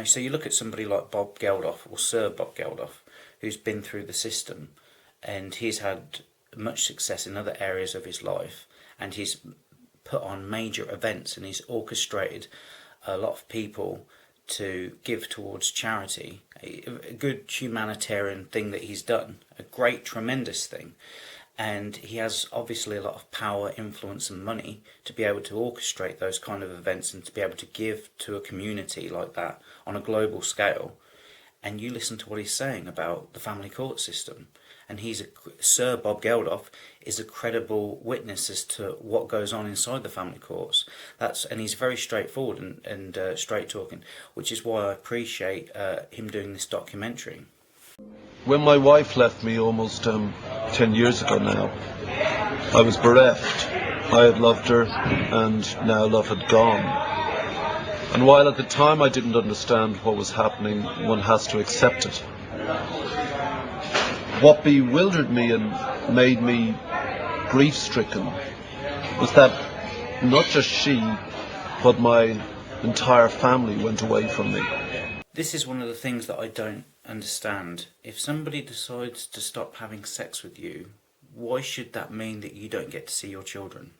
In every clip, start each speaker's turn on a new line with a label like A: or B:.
A: So you look at somebody like Bob Geldof, or Sir Bob Geldof, who's been through the system, and he's had much success in other areas of his life, and he's put on major events, and he's orchestrated a lot of people to give towards charity. A good humanitarian thing that he's done, a great, tremendous thing. And he has obviously a lot of power, influence and money to be able to orchestrate those kind of events and to be able to give to a community like that on a global scale. And you listen to what he's saying about the family court system, and Sir Bob Geldof is a credible witness as to what goes on inside the family courts. And he's very straightforward and straight talking, which is why I appreciate him doing this documentary.
B: When my wife left me almost 10 years ago now, I was bereft. I had loved her, and now love had gone. And while at the time I didn't understand what was happening, one has to accept it. What bewildered me and made me grief-stricken was that not just she, but my entire family went away from me.
A: This is one of the things that I don't understand. If somebody decides to stop having sex with you, why should that mean that you don't get to see your children?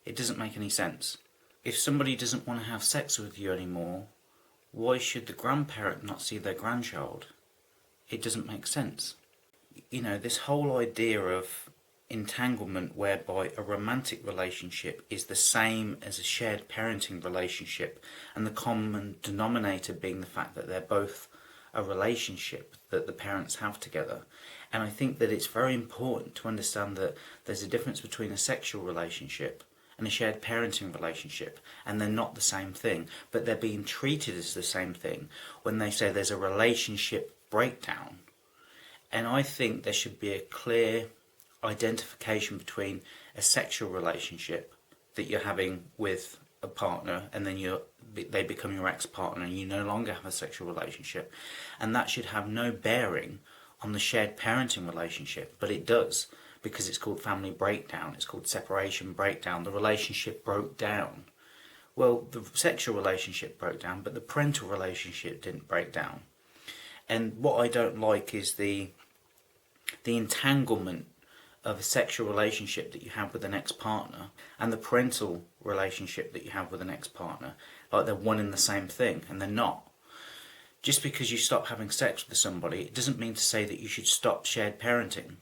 A: It doesn't make any sense. If somebody doesn't want to have sex with you anymore, why should the grandparent not see their grandchild? It doesn't make sense. This whole idea of entanglement whereby a romantic relationship is the same as a shared parenting relationship, and the common denominator being the fact that they're both a relationship that the parents have together. And I think that it's very important to understand that there's a difference between a sexual relationship and a shared parenting relationship, and they're not the same thing, but they're being treated as the same thing when they say there's a relationship breakdown. And I think there should be a clear identification between a sexual relationship that you're having with a partner, and then they become your ex-partner and you no longer have a sexual relationship, and that should have no bearing on the shared parenting relationship. But it does, because it's called family breakdown, it's called separation breakdown. The relationship broke down. Well, the sexual relationship broke down, but the parental relationship didn't break down. And what I don't like is the entanglement of a sexual relationship that you have with an ex-partner and the parental relationship that you have with an ex-partner, like they're one and the same thing, and they're not. Just because you stop having sex with somebody, it doesn't mean to say that you should stop shared parenting.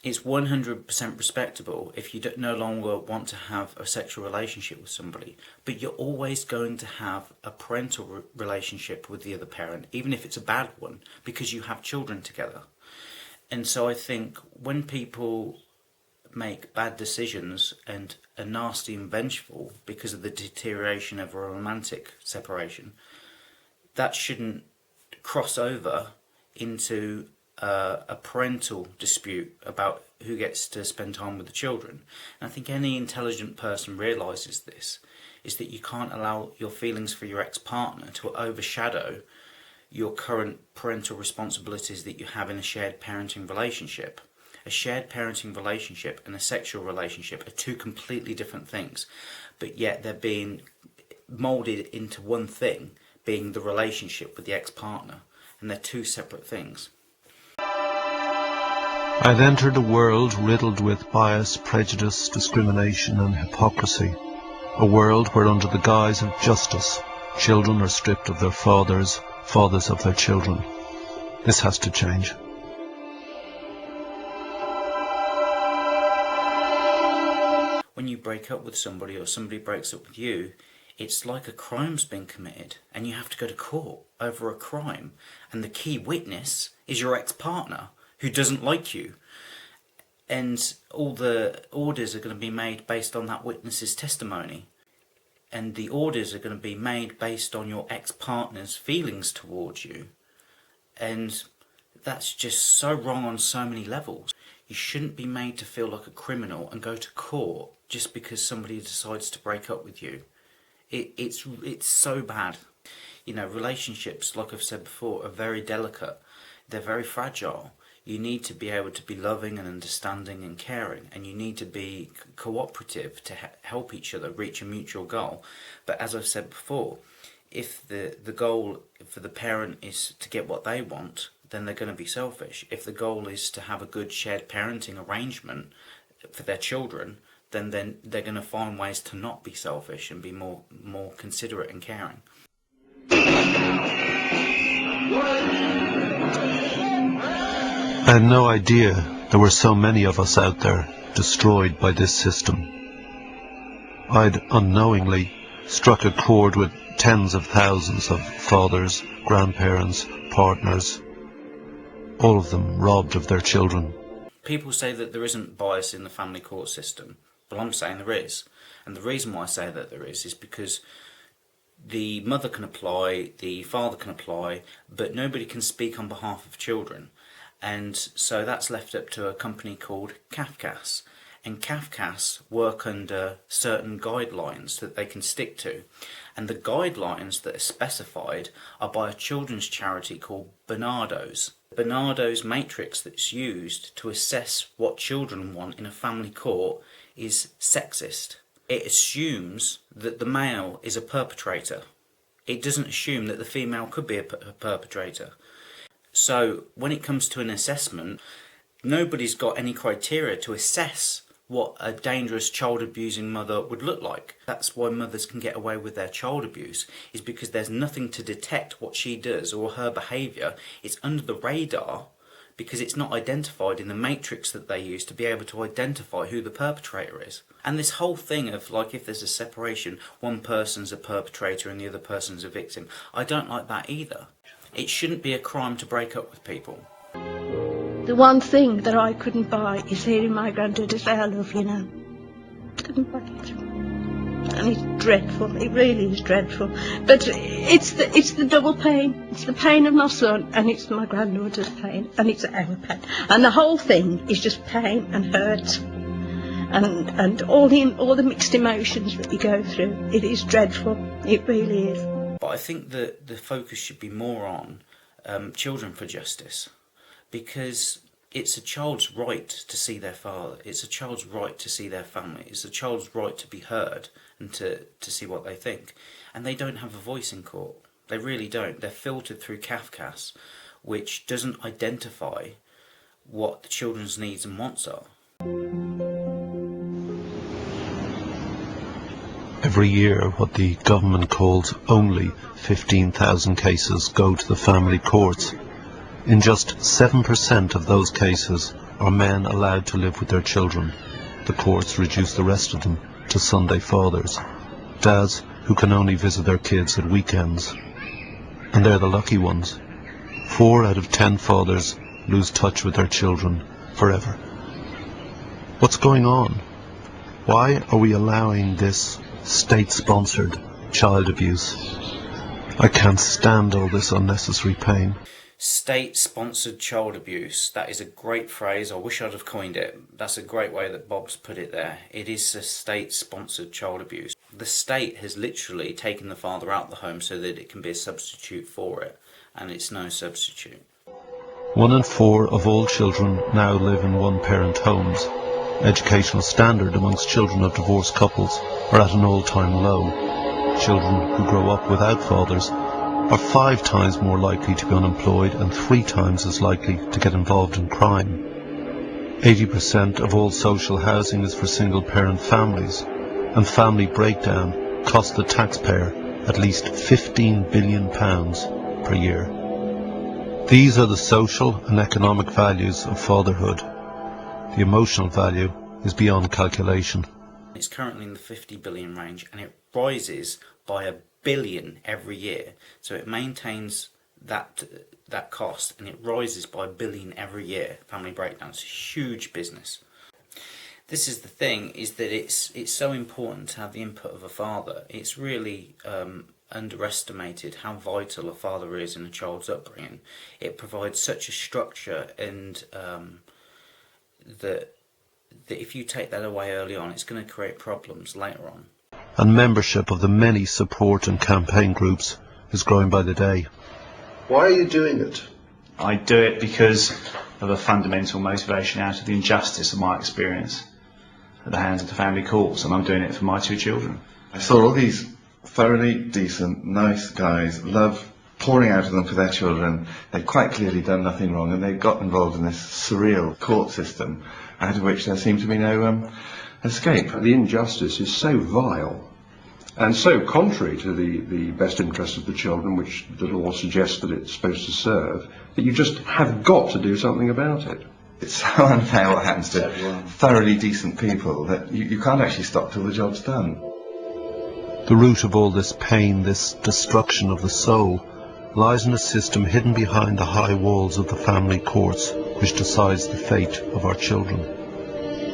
A: It's 100% respectable if you no longer want to have a sexual relationship with somebody, but you're always going to have a parental relationship with the other parent, even if it's a bad one, because you have children together. And so I think when people make bad decisions and are nasty and vengeful because of the deterioration of a romantic separation, that shouldn't cross over into a parental dispute about who gets to spend time with the children. And I think any intelligent person realises this, is that you can't allow your feelings for your ex-partner to overshadow your current parental responsibilities that you have in a shared parenting relationship. A shared parenting relationship and a sexual relationship are two completely different things, but yet they're being moulded into one thing, being the relationship with the ex-partner, and they're two separate things.
B: I'd entered a world riddled with bias, prejudice, discrimination and hypocrisy. A world where under the guise of justice, children are stripped of their fathers, fathers of their children. This has to change.
A: When you break up with somebody or somebody breaks up with you, it's like a crime's been committed and you have to go to court over a crime, and the key witness is your ex-partner who doesn't like you, and all the orders are going to be made based on that witness's testimony, and the orders are going to be made based on your ex-partner's feelings towards you. And that's just so wrong on so many levels. You shouldn't be made to feel like a criminal and go to court just because somebody decides to break up with you. It's so bad. Relationships, like I've said before, are very delicate. They're very fragile. You need to be able to be loving and understanding and caring, and you need to be cooperative to help each other reach a mutual goal. But as I've said before, if the goal for the parent is to get what they want, then they're going to be selfish. If the goal is to have a good shared parenting arrangement for their children, then they're going to find ways to not be selfish and be more considerate and caring.
B: I had no idea there were so many of us out there destroyed by this system. I'd unknowingly struck a chord with tens of thousands of fathers, grandparents, partners, all of them robbed of their children.
A: People say that there isn't bias in the family court system, but I'm saying there is. And the reason why I say that there is because the mother can apply, the father can apply, but nobody can speak on behalf of children. And so that's left up to a company called CAFCASS. And CAFCASS work under certain guidelines that they can stick to. And the guidelines that are specified are by a children's charity called Barnardo's. Barnardo's matrix that's used to assess what children want in a family court is sexist. It assumes that the male is a perpetrator. It doesn't assume that the female could be a perpetrator. So when it comes to an assessment, nobody's got any criteria to assess what a dangerous child abusing mother would look like. That's why mothers can get away with their child abuse, is because there's nothing to detect what she does or her behaviour. It's under the radar because it's not identified in the matrix that they use to be able to identify who the perpetrator is. And this whole thing of, like, if there's a separation, one person's a perpetrator and the other person's a victim, I don't like that either. It shouldn't be a crime to break up with people.
C: The one thing that I couldn't buy is hearing my granddad say, "I love you now." Couldn't buy it. And it's dreadful, it really is dreadful. But it's the double pain. It's the pain of my son and it's my granddaughter's pain and it's our pain. And the whole thing is just pain and hurt. And all the mixed emotions that you go through. It is dreadful, it really is.
A: But I think that the focus should be more on children for justice. Because it's a child's right to see their father, it's a child's right to see their family, it's a child's right to be heard and to see what they think. And they don't have a voice in court. They really don't. They're filtered through CAFCASS, which doesn't identify what the children's needs and wants are.
B: Every year, what the government calls only 15,000 cases go to the family courts. In just 7% of those cases are men allowed to live with their children. The courts reduce the rest of them to Sunday fathers, dads who can only visit their kids at weekends. And they're the lucky ones. 4 out of 10 fathers lose touch with their children forever. What's going on? Why are we allowing this state-sponsored child abuse? I can't stand all this unnecessary pain.
A: State-sponsored child abuse. That is a great phrase. I wish I'd have coined it. That's a great way that Bob's put it there. It is a state-sponsored child abuse. The state has literally taken the father out of the home so that it can be a substitute for it, and it's no substitute.
B: 1 in 4 of all children now live in one-parent homes. Educational standard amongst children of divorced couples are at an all-time low. Children who grow up without fathers are 5 times more likely to be unemployed and 3 times as likely to get involved in crime. 80% of all social housing is for single-parent families, and family breakdown costs the taxpayer at least £15 billion per year. These are the social and economic values of fatherhood. The emotional value is beyond calculation.
A: It's currently in the 50 billion range, and it rises by $1 billion every year. So it maintains that cost, and it rises by $1 billion every year. Family breakdown. It's a huge business. This is the thing, is that it's so important to have the input of a father. It's really underestimated how vital a father is in a child's upbringing. It provides such a structure, and that if you take that away early on, it's going to create problems later on.
B: And membership of the many support and campaign groups is growing by the day. Why are you doing it?
D: I do it because of a fundamental motivation out of the injustice of my experience at the hands of the family courts, and I'm doing it for my 2 children.
E: I saw all these thoroughly decent, nice guys, love pouring out of them for their children. They've quite clearly done nothing wrong, and they've got involved in this surreal court system, out of which there seemed to be no escape.
F: The injustice is so vile and so contrary to the best interest of the children, which the law suggests that it's supposed to serve, that you just have got to do something about it.
E: It's so unfair what happens to thoroughly decent people that you can't actually stop till the job's done.
B: The root of all this pain, this destruction of the soul, lies in a system hidden behind the high walls of the family courts, which decides the fate of our children.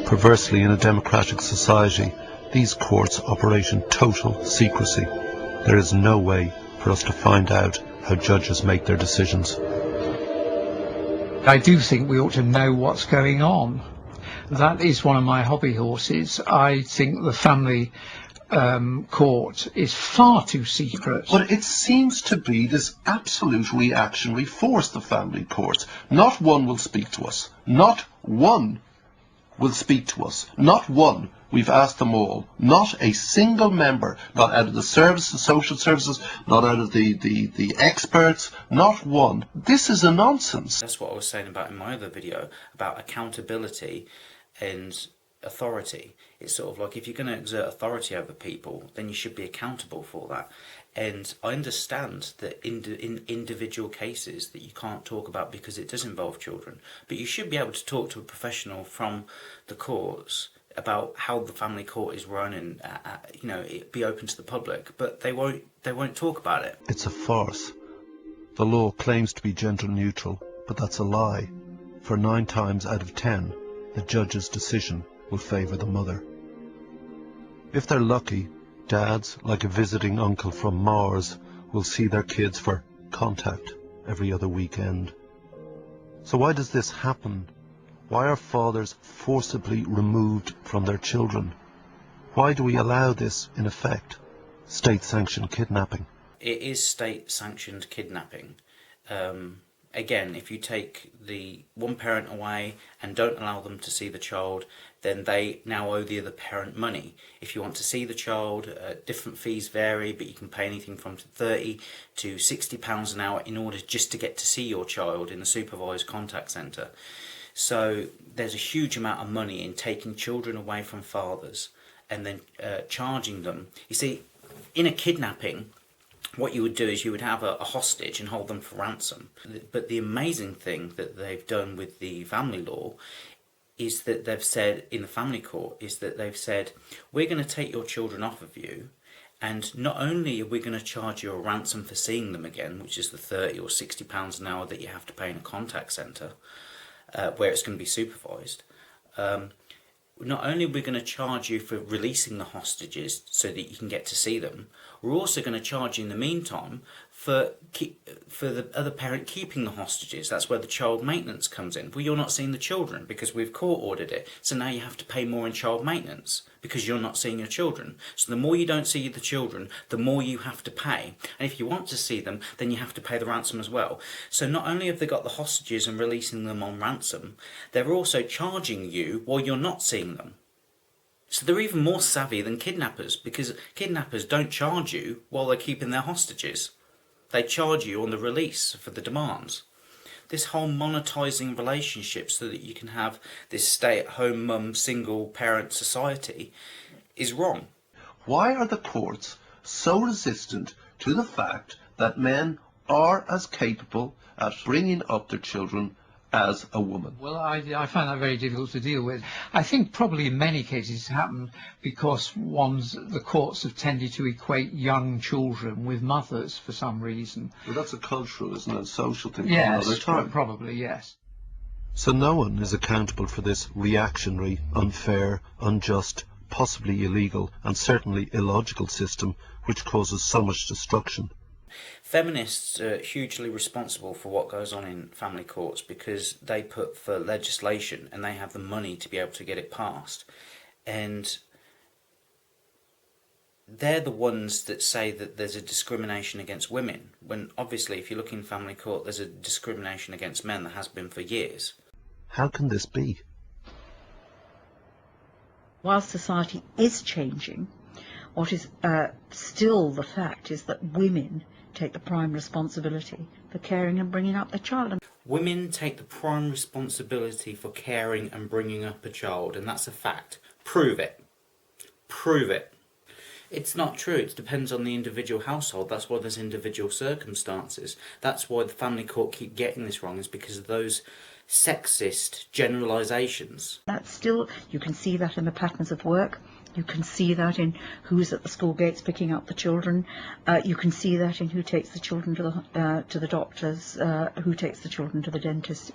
B: Perversely, in a democratic society, these courts operate in total secrecy. There is no way for us to find out how judges make their decisions.
G: I do think we ought to know what's going on. That is one of my hobby horses. I think the family court is far too secret.
B: But it seems to be this absolute reactionary force, the family courts. Not one will speak to us. Not one will speak to us. Not one. We've asked them all. Not a single member, not out of the services, social services, not out of the experts, not one. This is a nonsense.
A: That's what I was saying about in my other video, about accountability and authority. It's sort of like, if you're going to exert authority over people, then you should be accountable for that. And I understand that in individual cases that you can't talk about because it does involve children, but you should be able to talk to a professional from the courts about how the family court is run, and it be open to the public, but they won't talk about it.
B: It's a farce. The law claims to be gender neutral, but that's a lie. For 9 times out of 10, the judge's decision will favour the mother. If they're lucky, dads, like a visiting uncle from Mars, will see their kids for contact every other weekend. So why does this happen? Why are fathers forcibly removed from their children? Why do we allow this, in effect, state-sanctioned kidnapping?
A: It is state-sanctioned kidnapping. Again, if you take the one parent away and don't allow them to see the child, then they now owe the other parent money. If you want to see the child, different fees vary, but you can pay anything from £30 to £60 an hour in order just to get to see your child in a supervised contact centre. So there's a huge amount of money in taking children away from fathers and then charging them. You see, in a kidnapping, what you would do is you would have a hostage and hold them for ransom. But the amazing thing that they've done with the family law is that they've said, in the family court, is that they've said, we're going to take your children off of you, and not only are we going to charge you a ransom for seeing them again, which is the £30 or £60 an hour that you have to pay in a contact centre, where it's going to be supervised. Not only are we going to charge you for releasing the hostages so that you can get to see them, we're also going to charge you in the meantime for the other parent keeping the hostages. That's where the child maintenance comes in. Well, you're not seeing the children because we've court ordered it. So now you have to pay more in child maintenance because you're not seeing your children. So the more you don't see the children, the more you have to pay. And if you want to see them, then you have to pay the ransom as well. So not only have they got the hostages and releasing them on ransom, they're also charging you while you're not seeing them. So they're even more savvy than kidnappers, because kidnappers don't charge you while they're keeping their hostages. They charge you on the release for the demands. This whole monetising relationship so that you can have this stay-at-home mum, single-parent society is wrong.
B: Why are the courts so resistant to the fact that men are as capable at bringing up their children as a woman?
G: Well, I find that very difficult to deal with. I think probably in many cases it's happened because the courts have tended to equate young children with mothers for some reason.
B: Well, that's a cultural, isn't it? A social thing.
G: Yes,
B: for another time.
G: Probably, yes.
B: So no one is accountable for this reactionary, unfair, unjust, possibly illegal, and certainly illogical system which causes so much destruction.
A: Feminists are hugely responsible for what goes on in family courts because they put for legislation and they have the money to be able to get it passed. And they're the ones that say that there's a discrimination against women, when obviously if you look in family court there's a discrimination against men that has been for years.
B: How can this be?
H: While society is changing, What is still the fact is that women take the prime responsibility for caring and bringing up their child.
A: Women take the prime responsibility for caring and bringing up a child, and that's a fact. Prove it. Prove it. It's not true. It depends on the individual household. That's why there's individual circumstances. That's why the family court keep getting this wrong, is because of those sexist generalisations.
H: That's still, you can see that in the patterns of work. You can see that in who's at the school gates picking up the children. You can see that in who takes the children to the doctors, who takes the children to the dentist.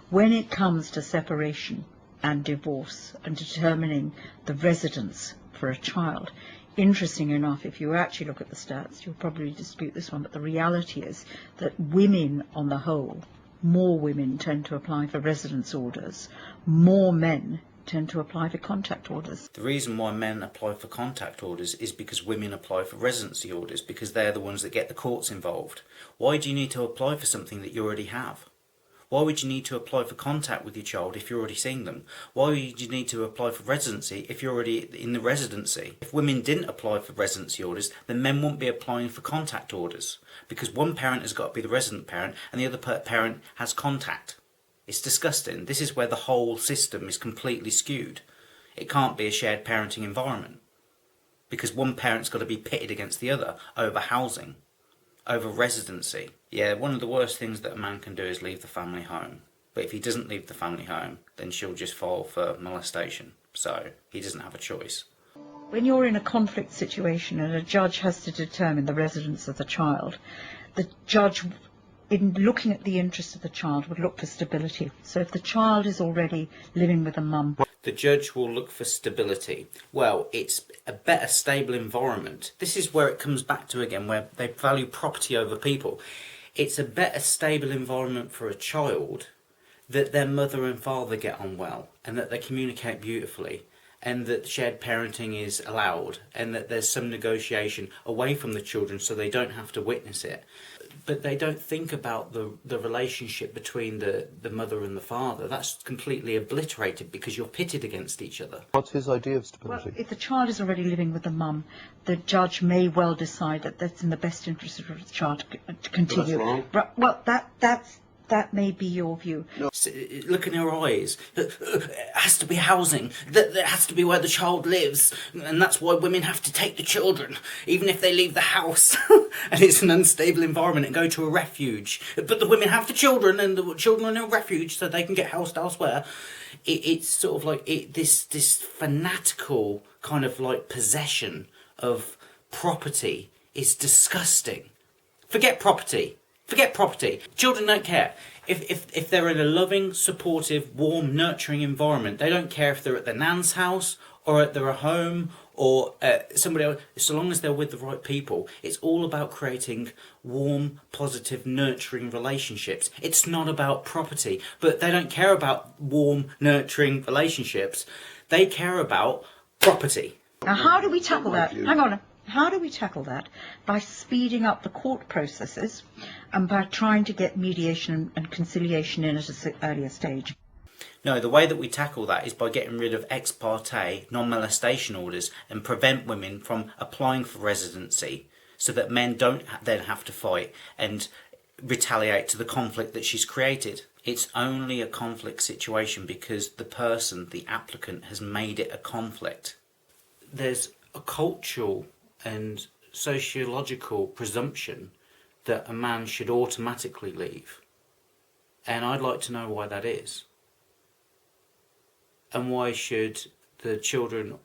H: When it comes to separation and divorce and determining the residence for a child, interesting enough, if you actually look at the stats, you'll probably dispute this one, but the reality is that women on the whole, more women tend to apply for residence orders, more men tend to apply for contact orders.
A: The reason why men apply for contact orders is because women apply for residency orders, because they're the ones that get the courts involved. Why do you need to apply for something that you already have? Why would you need to apply for contact with your child if you're already seeing them? Why would you need to apply for residency if you're already in the residency? If women didn't apply for residency orders, then men wouldn't be applying for contact orders, because one parent has got to be the resident parent and the other parent has contact. It's disgusting. This is where the whole system is completely skewed. It can't be a shared parenting environment, because one parent's got to be pitted against the other over housing, over residency. Yeah, one of the worst things that a man can do is leave the family home. But if he doesn't leave the family home, then she'll just fall for molestation. So he doesn't have a choice.
H: When you're in a conflict situation and a judge has to determine the residence of the child, the judge, in looking at the interest of the child, would look for stability. So if the child is already living with a mum,
A: the judge will look for stability. Well, it's a better stable environment. This is where it comes back to again, where they value property over people. It's a better stable environment for a child that their mother and father get on well, and that they communicate beautifully, and that shared parenting is allowed, and that there's some negotiation away from the children so they don't have to witness it. But they don't think about the relationship between the mother and the father. That's completely obliterated because you're pitted against each other.
B: What's his idea of stability?
H: well, if the child is already living with the mum, the judge may well decide that that's in the best interest of the child to continue.
F: But that's wrong.
H: Well, that may be your view.
A: Look in her eyes. It has to be housing. That has to be where the child lives. And that's why women have to take the children, even if they leave the house and it's an unstable environment, and go to a refuge. But the women have the children, and the children are in a refuge so they can get housed elsewhere. It's sort of like this fanatical kind of like possession of property is disgusting. Forget property. Forget property. Children don't care. If they're in a loving, supportive, warm, nurturing environment, they don't care if they're at their nan's house or at their home or somebody else. So long as they're with the right people, it's all about creating warm, positive, nurturing relationships. It's not about property. But they don't care about warm, nurturing relationships. They care about property.
H: Now, how do we tackle that? Hang on. How do we tackle that? By speeding up the court processes and by trying to get mediation and conciliation in at an earlier stage.
A: No, the way that we tackle that is by getting rid of ex parte non-molestation orders and prevent women from applying for residency, so that men don't then have to fight and retaliate to the conflict that she's created. It's only a conflict situation because the person, the applicant, has made it a conflict. There's a cultural and sociological presumption that a man should automatically leave. And I'd like to know why that is. And why should the children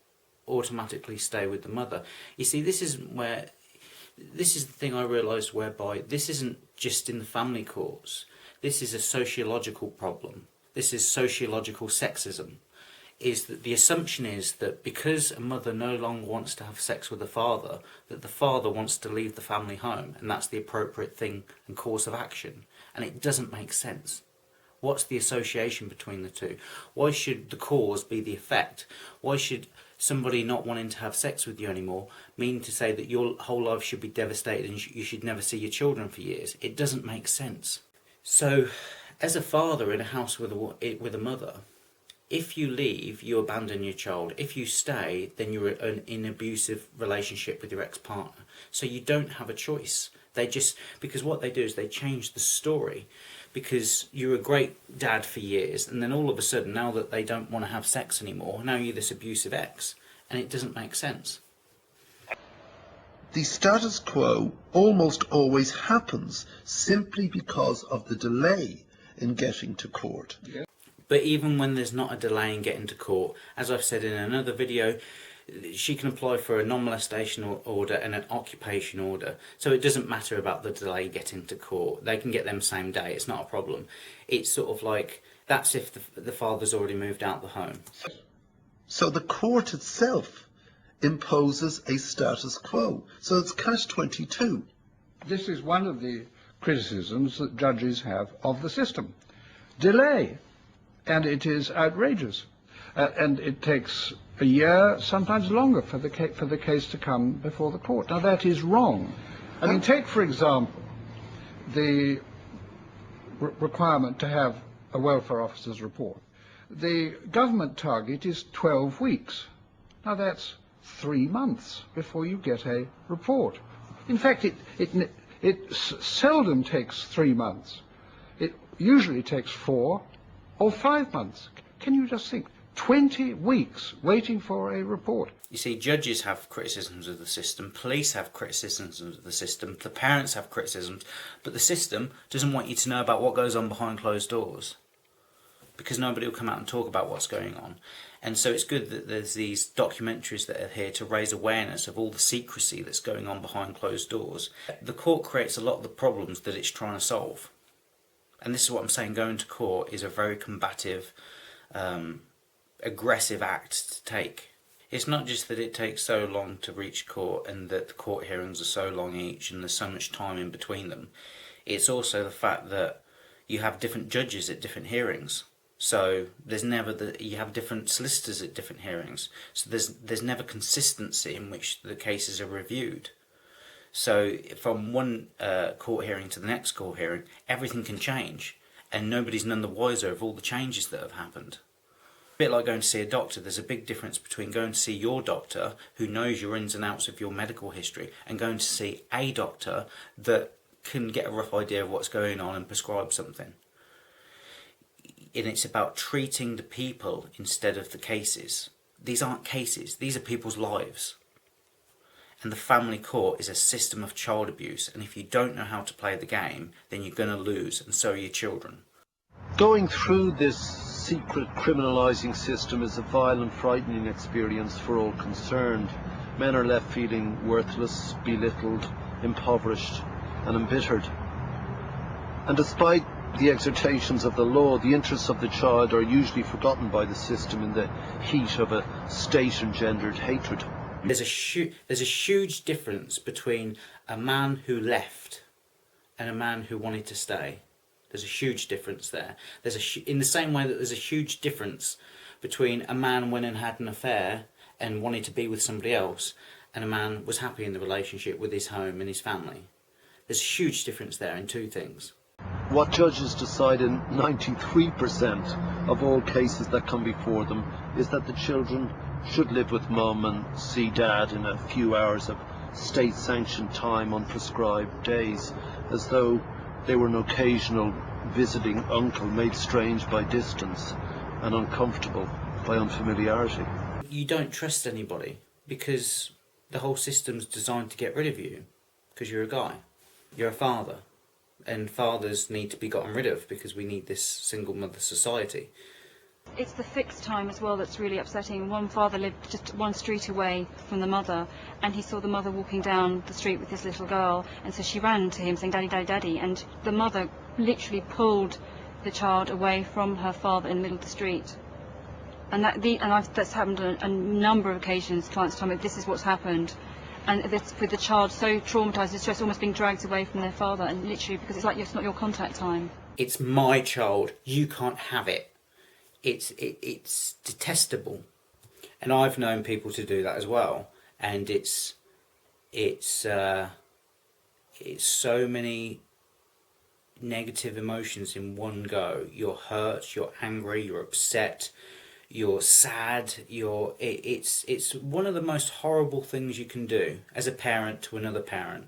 A: automatically stay with the mother? You see, this is the thing I realised, whereby this isn't just in the family courts. This is a sociological problem. This is sociological sexism. Is that the assumption is that because a mother no longer wants to have sex with the father, that the father wants to leave the family home, and that's the appropriate thing and course of action. And it doesn't make sense. What's the association between the two? Why should the cause be the effect? Why should somebody not wanting to have sex with you anymore mean to say that your whole life should be devastated and you should never see your children for years? It doesn't make sense. So, as a father in a house with a mother, If you leave, you abandon your child. If you stay, then you're in an abusive relationship with your ex-partner. So you don't have a choice. They just, because what they do is they change the story, because you're a great dad for years, and then all of a sudden, now that they don't want to have sex anymore, now you're this abusive ex, and it doesn't make sense.
B: The status quo almost always happens simply because of the delay in getting to court.
A: But even when there's not a delay in getting to court, as I've said in another video, she can apply for a non-molestation order and an occupation order. So it doesn't matter about the delay getting to court. They can get them same day. It's not a problem. It's sort of like, that's if the father's already moved out the home.
B: So the court itself imposes a status quo. So it's catch-22.
F: This is one of the criticisms that judges have of the system. Delay. And it is outrageous. And it takes a year, sometimes longer, for the case to come before the court. Now, that is wrong. I mean, take, for example, the requirement to have a welfare officer's report. The government target is 12 weeks. Now, that's 3 months before you get a report. In fact, it seldom takes 3 months. It usually takes 4 or 5 months. Can you just think? 20 weeks waiting for a report.
A: You see, judges have criticisms of the system, police have criticisms of the system, the parents have criticisms, but the system doesn't want you to know about what goes on behind closed doors, because nobody will come out and talk about what's going on. And so it's good that there's these documentaries that are here to raise awareness of all the secrecy that's going on behind closed doors. The court creates a lot of the problems that it's trying to solve. And this is what I'm saying, going to court is a very combative, aggressive act to take. It's not just that it takes so long to reach court and that the court hearings are so long each and there's so much time in between them. It's also the fact that you have different judges at different hearings. So there's never you have different solicitors at different hearings. So there's never consistency in which the cases are reviewed. So from one court hearing to the next court hearing, everything can change, and nobody's none the wiser of all the changes that have happened. A bit like going to see a doctor, there's a big difference between going to see your doctor, who knows your ins and outs of your medical history, and going to see a doctor that can get a rough idea of what's going on and prescribe something. And it's about treating the people instead of the cases. These aren't cases, these are people's lives. And the family court is a system of child abuse, and if you don't know how to play the game, then you're going to lose, and so are your children.
B: Going through this secret criminalising system is a vile and frightening experience for all concerned. Men are left feeling worthless, belittled, impoverished and embittered. And despite the exhortations of the law, the interests of the child are usually forgotten by the system in the heat of a state-engendered hatred.
A: There's a huge difference between a man who left and a man who wanted to stay. There's a huge difference there. In the same way that there's a huge difference between a man went and had an affair and wanted to be with somebody else, and a man was happy in the relationship with his home and his family. There's a huge difference there in two things.
B: What judges decide in 93% of all cases that come before them is that the children should live with mum and see dad in a few hours of state-sanctioned time on prescribed days, as though they were an occasional visiting uncle made strange by distance and uncomfortable by unfamiliarity.
A: You don't trust anybody because the whole system's designed to get rid of you because you're a guy. You're a father. And fathers need to be gotten rid of because we need this single mother society.
I: It's the fixed time as well that's really upsetting. One father lived just one street away from the mother, and he saw the mother walking down the street with this little girl, and so she ran to him saying, "Daddy, Daddy, Daddy," and the mother literally pulled the child away from her father in the middle of the street. And that's happened on a number of occasions. Clients tell me this is what's happened. And this, with the child so traumatised, it's just almost being dragged away from their father, and literally because it's like it's not your contact time. It's my child. You can't have it. It's detestable, and I've known people to do that as well. And it's so many negative emotions in one go. You're hurt. You're angry. You're upset.
A: you're sad, it's one of the most horrible things you can do as a parent to another parent,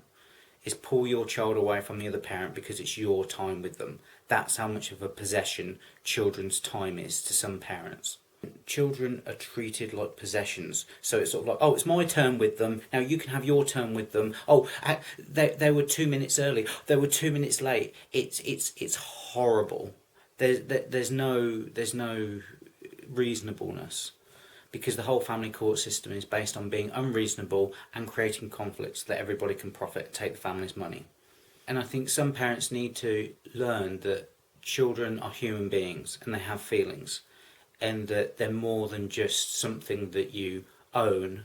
A: is pull your child away from the other parent because it's your time with them. That's how much of a possession children's time is to some parents. Children are treated like possessions, so it's sort of like, oh, it's my turn with them, now you can have your turn with them. Oh, they were 2 minutes early, they were 2 minutes late. It's horrible. There's no reasonableness, because the whole family court system is based on being unreasonable and creating conflicts so that everybody can profit and take the family's money. And I think some parents need to learn that children are human beings and they have feelings, and that they're more than just something that you own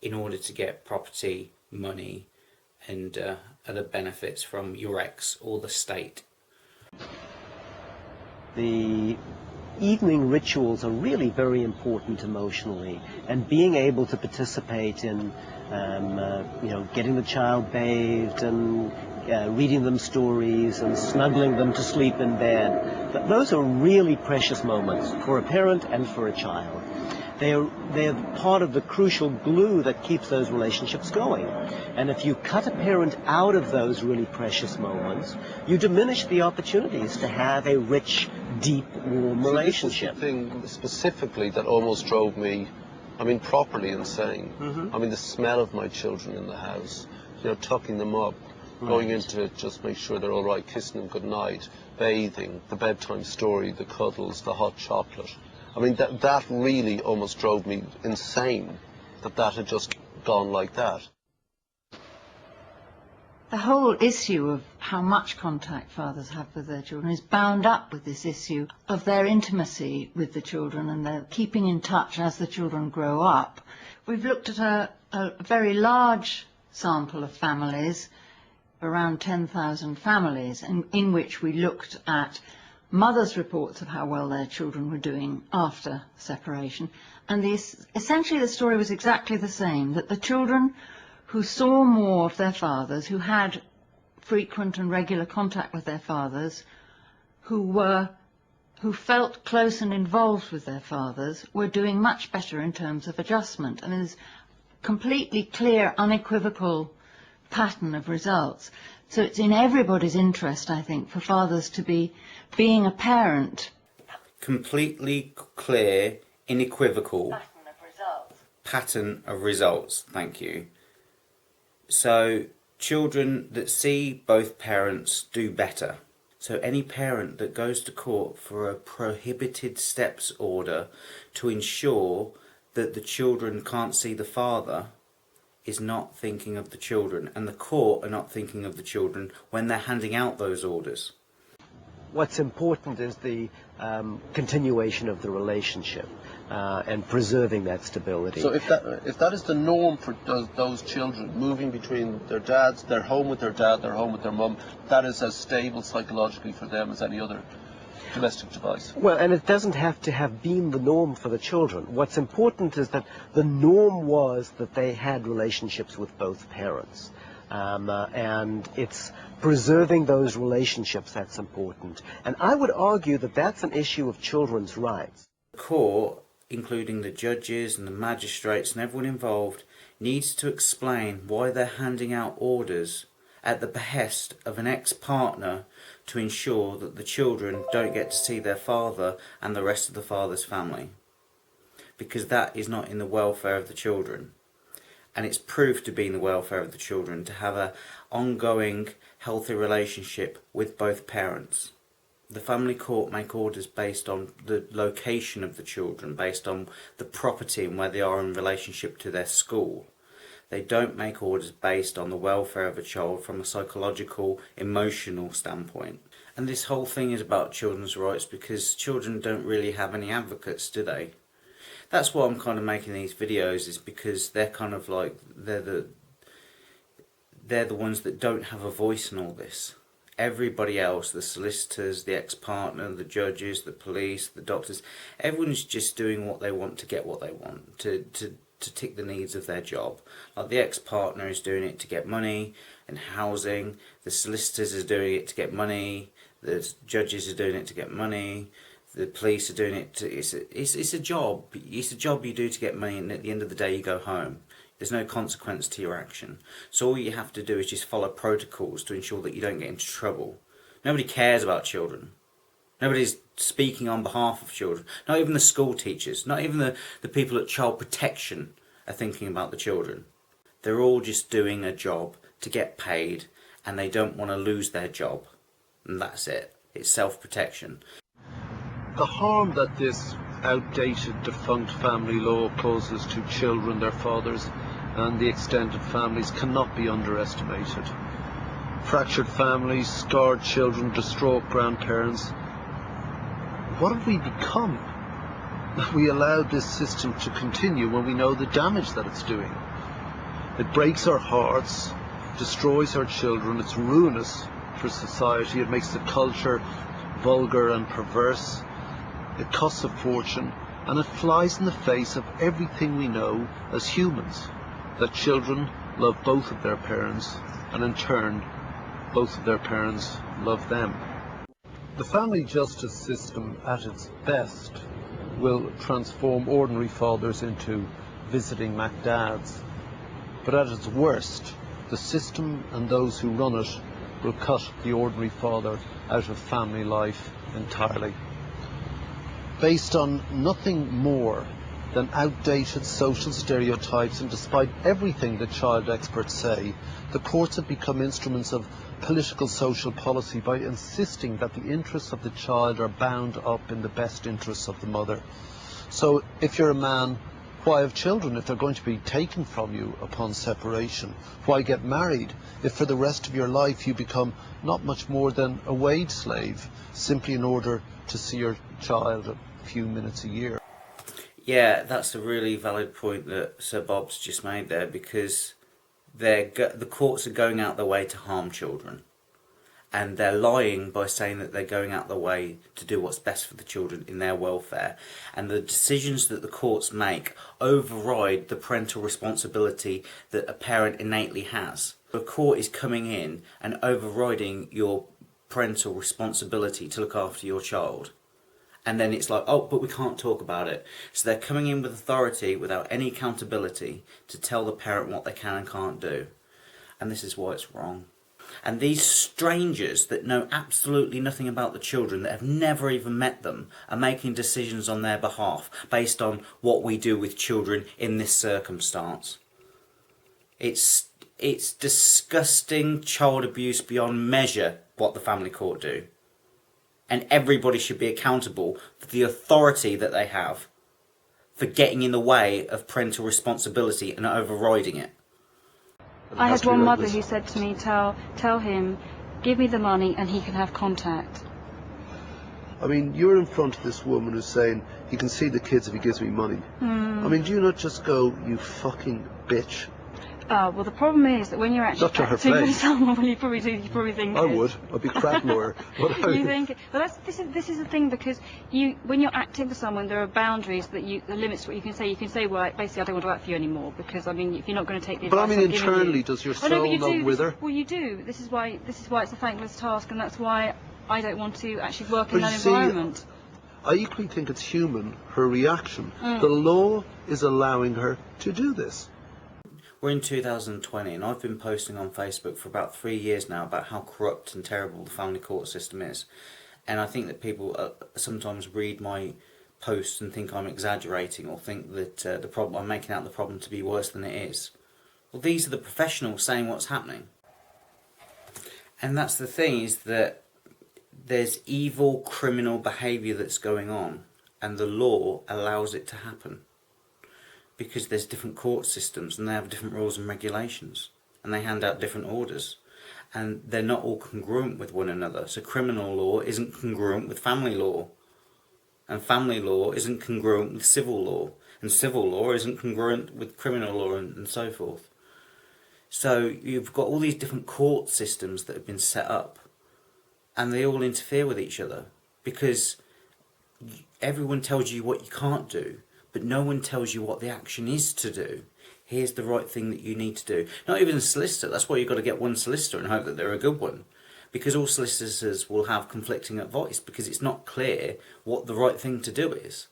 A: in order to get property, money and other benefits from your ex or the state.
J: The evening rituals are really very important emotionally, and being able to participate in getting the child bathed and reading them stories and snuggling them to sleep in bed, those are really precious moments for a parent and for a child. They're part of the crucial glue that keeps those relationships going. And if you cut a parent out of those really precious moments, you diminish the opportunities to have a rich, deep, warm relationship.
B: This is the thing specifically that almost drove me, properly insane.
J: Mm-hmm.
B: The smell of my children in the house, tucking them up, going in to just make sure they're all right, kissing them goodnight, bathing, the bedtime story, the cuddles, the hot chocolate. That really almost drove me insane, that had just gone like that.
H: The whole issue of how much contact fathers have with their children is bound up with this issue of their intimacy with the children and their keeping in touch as the children grow up. We've looked at a very large sample of families, around 10,000 families, in which we looked at mothers' reports of how well their children were doing after separation. And essentially the story was exactly the same, that the children who saw more of their fathers, who had frequent and regular contact with their fathers, who felt close and involved with their fathers, were doing much better in terms of adjustment. And there's a completely clear, unequivocal pattern of results. So it's in everybody's interest, I think, for fathers to be being a parent.
A: Completely clear, unequivocal pattern of results. Thank you. So children that see both parents do better. So any parent that goes to court for a prohibited steps order to ensure that the children can't see the father is not thinking of the children, and the court are not thinking of the children when they're handing out those orders.
J: What's important is the continuation of the relationship and preserving that stability.
B: So if that is the norm for those children, moving between their dads, their home with their dad, their home with their mum, that is as stable psychologically for them as any other domestic device.
J: Well, and it doesn't have to have been the norm for the children. What's important is that the norm was that they had relationships with both parents. And it's preserving those relationships that's important. And I would argue that that's an issue of children's rights.
A: The court, including the judges and the magistrates and everyone involved, needs to explain why they're handing out orders at the behest of an ex-partner to ensure that the children don't get to see their father and the rest of the father's family. Because that is not in the welfare of the children. And it's proved to be in the welfare of the children to have an ongoing, healthy relationship with both parents. The family court make orders based on the location of the children, based on the property and where they are in relationship to their school. They don't make orders based on the welfare of a child from a psychological, emotional standpoint. And this whole thing is about children's rights because children don't really have any advocates, do they? That's why I'm kind of making these videos, is because they're kind of like, they're the ones that don't have a voice in all this. Everybody else, the solicitors, the ex-partner, the judges, the police, the doctors, everyone's just doing what they want to get what they want, to tick the needs of their job. Like the ex-partner is doing it to get money and housing, the solicitors are doing it to get money, the judges are doing it to get money, The police are doing it. It's a job. It's a job you do to get money, and at the end of the day, you go home. There's no consequence to your action. So all you have to do is just follow protocols to ensure that you don't get into trouble. Nobody cares about children. Nobody's speaking on behalf of children. Not even the school teachers. Not even the people at Child Protection are thinking about the children. They're all just doing a job to get paid, and they don't want to lose their job. And that's it. It's self-protection.
B: The harm that this outdated, defunct family law causes to children, their fathers, and the extended families cannot be underestimated. Fractured families, scarred children, distraught grandparents. What have we become? We allowed this system to continue when we know the damage that it's doing. It breaks our hearts, destroys our children, it's ruinous for society, it makes the culture vulgar and perverse, it costs a fortune, and it flies in the face of everything we know as humans, that children love both of their parents, and in turn, both of their parents love them. The family justice system at its best will transform ordinary fathers into visiting MacDads. But at its worst, the system and those who run it will cut the ordinary father out of family life entirely. Based on nothing more than outdated social stereotypes, and despite everything that child experts say, the courts have become instruments of political social policy by insisting that the interests of the child are bound up in the best interests of the mother. So if you're a man, why have children if they're going to be taken from you upon separation? Why get married if for the rest of your life you become not much more than a wage slave, simply in order to see your child a few minutes a year?
A: Yeah, that's a really valid point that Sir Bob's just made there, because the courts are going out their way to harm children. And they're lying by saying that they're going out their way to do what's best for the children in their welfare. And the decisions that the courts make override the parental responsibility that a parent innately has. The court is coming in and overriding your parental responsibility to look after your child. And then it's like, oh, but we can't talk about it. So they're coming in with authority without any accountability to tell the parent what they can and can't do. And this is why it's wrong. And these strangers that know absolutely nothing about the children, that have never even met them, are making decisions on their behalf based on what we do with children in this circumstance. It's disgusting child abuse beyond measure what the family court do. And everybody should be accountable for the authority that they have for getting in the way of parental responsibility and overriding it.
I: I had one mother who said to me, tell him, give me the money and he can have contact.
B: I mean, you're in front of this woman who's saying, he can see the kids if he gives me money. I mean, do you not just go, you fucking bitch?
I: Well, the problem is that when you're actually acting with someone, well, you probably do. You probably think
B: I would. I'd be crap lawyer.
I: You think? Well, this is the thing, because when you're acting with someone, there are boundaries that the limits to what you can say. You can say, well, basically, I don't want to work for you anymore, because I mean, if you're not going to take the advice
B: But I mean, internally, does your soul not wither?
I: Well, you do. This is why it's a thankless task, and that's why I don't want to actually work in that environment.
B: I equally think it's human, her reaction. The law is allowing her to do this.
A: We're in 2020, and I've been posting on Facebook for about 3 years now about how corrupt and terrible the family court system is. And I think that people sometimes read my posts and think I'm exaggerating, or think that I'm making out the problem to be worse than it is. Well, these are the professionals saying what's happening. And that's the thing, is that there's evil criminal behaviour that's going on, and the law allows it to happen. Because there's different court systems and they have different rules and regulations, and they hand out different orders, and they're not all congruent with one another. So criminal law isn't congruent with family law, and family law isn't congruent with civil law, and civil law isn't congruent with criminal law, and so forth. So you've got all these different court systems that have been set up, and they all interfere with each other, because everyone tells you what you can't do, but no one tells you what the action is to do. Here's the right thing that you need to do. Not even a solicitor. That's why you've got to get one solicitor and hope that they're a good one. because all solicitors will have conflicting advice because it's not clear what the right thing to do is.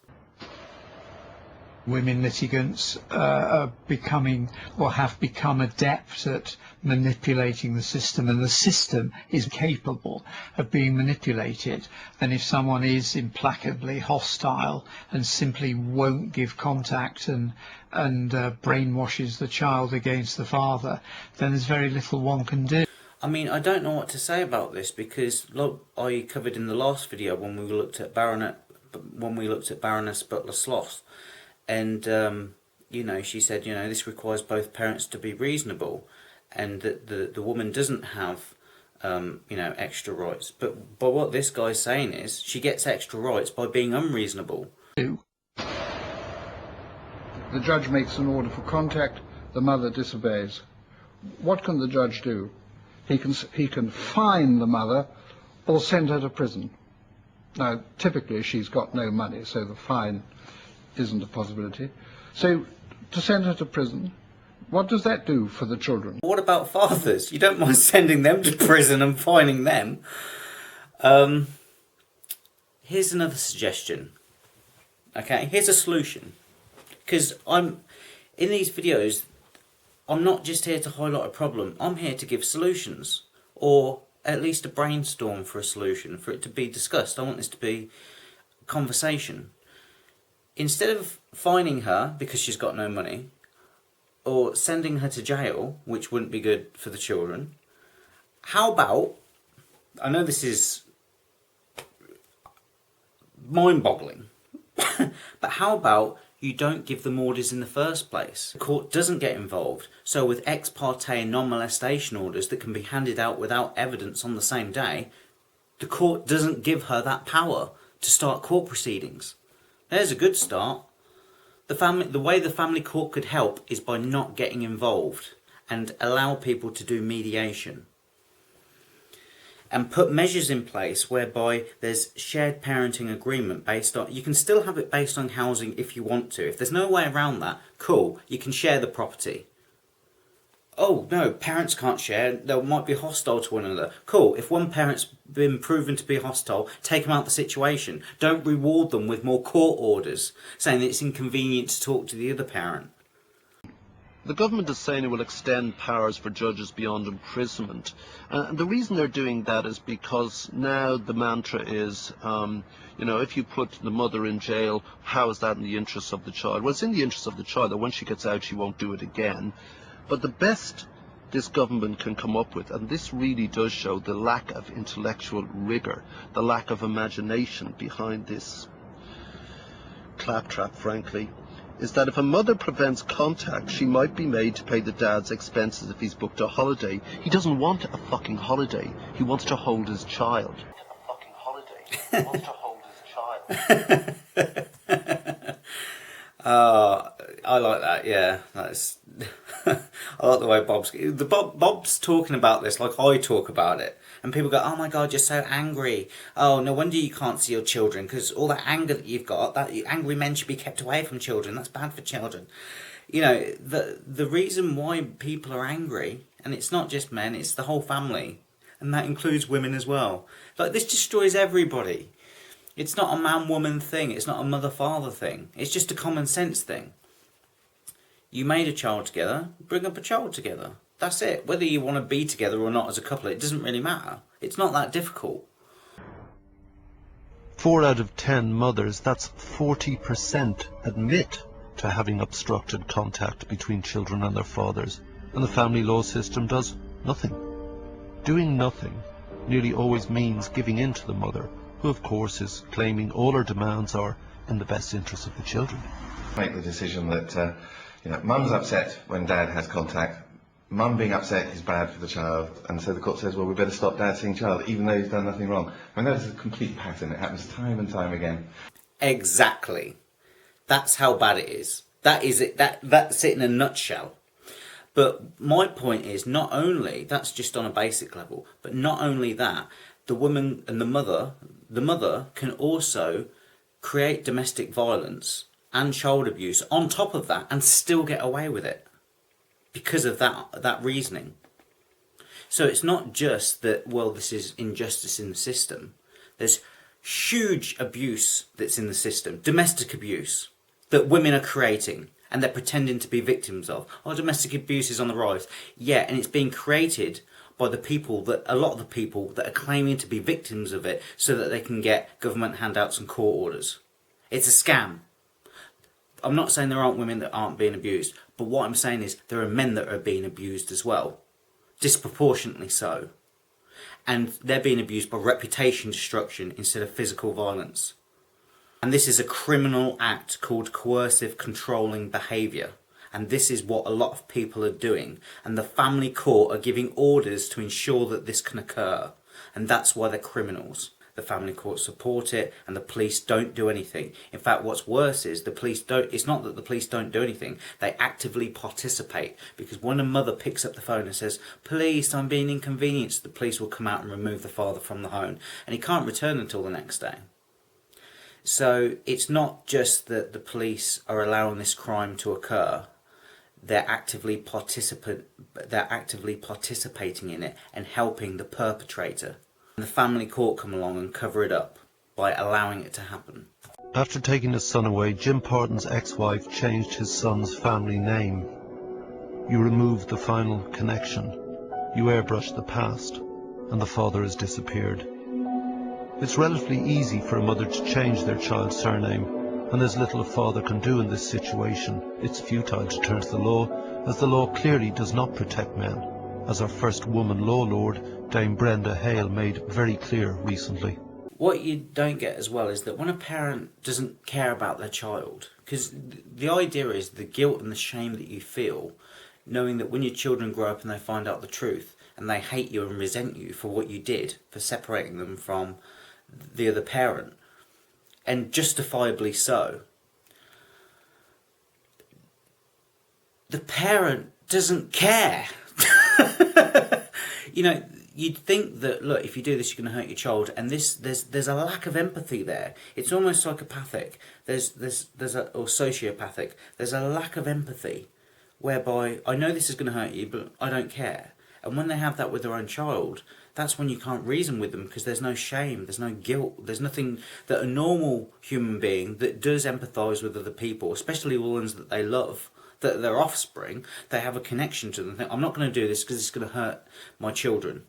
G: Women litigants are becoming or have become adept at manipulating the system, and the system is capable of being manipulated. And if someone is implacably hostile and simply won't give contact and brainwashes the child against the father, then there's very little one can do.
A: I mean, I don't know what to say about this because, like I covered in the last video when we looked at Baroness Butler Sloth. And, you know, she said, you know, this requires both parents to be reasonable, and that the woman doesn't have, you know, extra rights. But what this guy's saying is she gets extra rights by being unreasonable.
F: The judge makes an order for contact, the mother disobeys. What can the judge do? He can fine the mother or send her to prison. Now, typically she's got no money, so the fine isn't a possibility. So, to send her to prison, what does that do for the children?
A: What about fathers? You don't mind sending them to prison and fining them? Here's another suggestion. Okay, here's a solution. Because in these videos, I'm not just here to highlight a problem. I'm here to give solutions, or at least a brainstorm for a solution, for it to be discussed. I want this to be a conversation. Instead of fining her because she's got no money, or sending her to jail, which wouldn't be good for the children, how about, I know this is mind-boggling, but how about you don't give them orders in the first place? The court doesn't get involved, so with ex parte and non-molestation orders that can be handed out without evidence on the same day, the court doesn't give her that power to start court proceedings. There's a good start. The way the family court could help is by not getting involved and allow people to do mediation. And put measures in place whereby there's shared parenting agreement based on, you can still have it based on housing if you want to. If there's no way around that, cool, you can share the property. Oh no, parents can't share, they might be hostile to one another. Cool, if one parent's been proven to be hostile, take them out of the situation. Don't reward them with more court orders saying that it's inconvenient to talk to the other parent.
B: The government is saying it will extend powers for judges beyond imprisonment. And the reason they're doing that is because now the mantra is, you know, if you put the mother in jail, how is that in the interests of the child? Well, it's in the interests of the child that when she gets out, she won't do it again. But the best this government can come up with, and this really does show the lack of intellectual rigour, the lack of imagination behind this claptrap, frankly, is that if a mother prevents contact, she might be made to pay the dad's expenses if he's booked a holiday. He doesn't want a fucking holiday. He wants to hold his child. A fucking holiday. He wants to hold his child.
A: I like that, yeah. That's I like the way Bob's talking about this like I talk about it. And people go, oh my God, you're so angry. Oh, no wonder you can't see your children, because all that anger that you've got, that angry men should be kept away from children. That's bad for children. You know, the reason why people are angry, and it's not just men, it's the whole family. And that includes women as well. Like, this destroys everybody. It's not a man-woman thing. It's not a mother-father thing. It's just a common sense thing. You made a child together, bring up a child together. That's it. Whether you want to be together or not as a couple, it doesn't really matter. It's not that difficult.
B: 4 out of 10 mothers, that's 40%, admit to having obstructed contact between children and their fathers. And the family law system does nothing. Doing nothing nearly always means giving in to the mother, who of course is claiming all her demands are in the best interest of the children.
E: Make the decision that, you know, mum's upset when dad has contact. Mum being upset is bad for the child, and so the court says, well, we better stop dad seeing child, even though he's done nothing wrong. I mean, that's a complete pattern. It happens time and time again.
A: Exactly. That's how bad it is. That is it. That's it in a nutshell. But my point is, not only, that's just on a basic level, but not only that, the woman and the mother can also create domestic violence and child abuse on top of that and still get away with it because of that reasoning. So it's not just that, well, this is injustice in the system. There's huge abuse that's in the system, domestic abuse, that women are creating and they're pretending to be victims of. Oh, domestic abuse is on the rise. Yeah, and it's being created by the people that, a lot of the people that are claiming to be victims of it so that they can get government handouts and court orders. It's a scam. I'm not saying there aren't women that aren't being abused, but what I'm saying is there are men that are being abused as well. Disproportionately so. And they're being abused by reputation destruction instead of physical violence. And this is a criminal act called coercive controlling behaviour. And this is what a lot of people are doing. And the family court are giving orders to ensure that this can occur. And that's why they're criminals. The family court support it and the police don't do anything. In fact, what's worse is the police don't, it's not that the police don't do anything, they actively participate. Because when a mother picks up the phone and says, "Police, I'm being inconvenienced," the police will come out and remove the father from the home. And he can't return until the next day. So it's not just that the police are allowing this crime to occur. They're actively participating in it and helping the perpetrator. And the family court come along and cover it up by allowing it to happen.
B: After taking his son away, Jim Parton's ex-wife changed his son's family name. You removed the final connection. You airbrushed the past, and the father has disappeared. It's relatively easy for a mother to change their child's surname, and there's little a father can do in this situation. It's futile to turn to the law, as the law clearly does not protect men, as our first woman law lord, Dame Brenda Hale, made very clear recently.
A: What you don't get as well is that when a parent doesn't care about their child, because the idea is the guilt and the shame that you feel, knowing that when your children grow up and they find out the truth, and they hate you and resent you for what you did, for separating them from the other parent, and justifiably so, the parent doesn't care. You know, you'd think that, look, if you do this, you're going to hurt your child, and there's a lack of empathy there. It's almost psychopathic. Or sociopathic. There's a lack of empathy, whereby I know this is going to hurt you, but I don't care. And when they have that with their own child, that's when you can't reason with them, because there's no shame, there's no guilt, there's nothing that a normal human being that does empathise with other people, especially the ones that they love, that their offspring, they have a connection to them. Think, I'm not going to do this because it's going to hurt my children.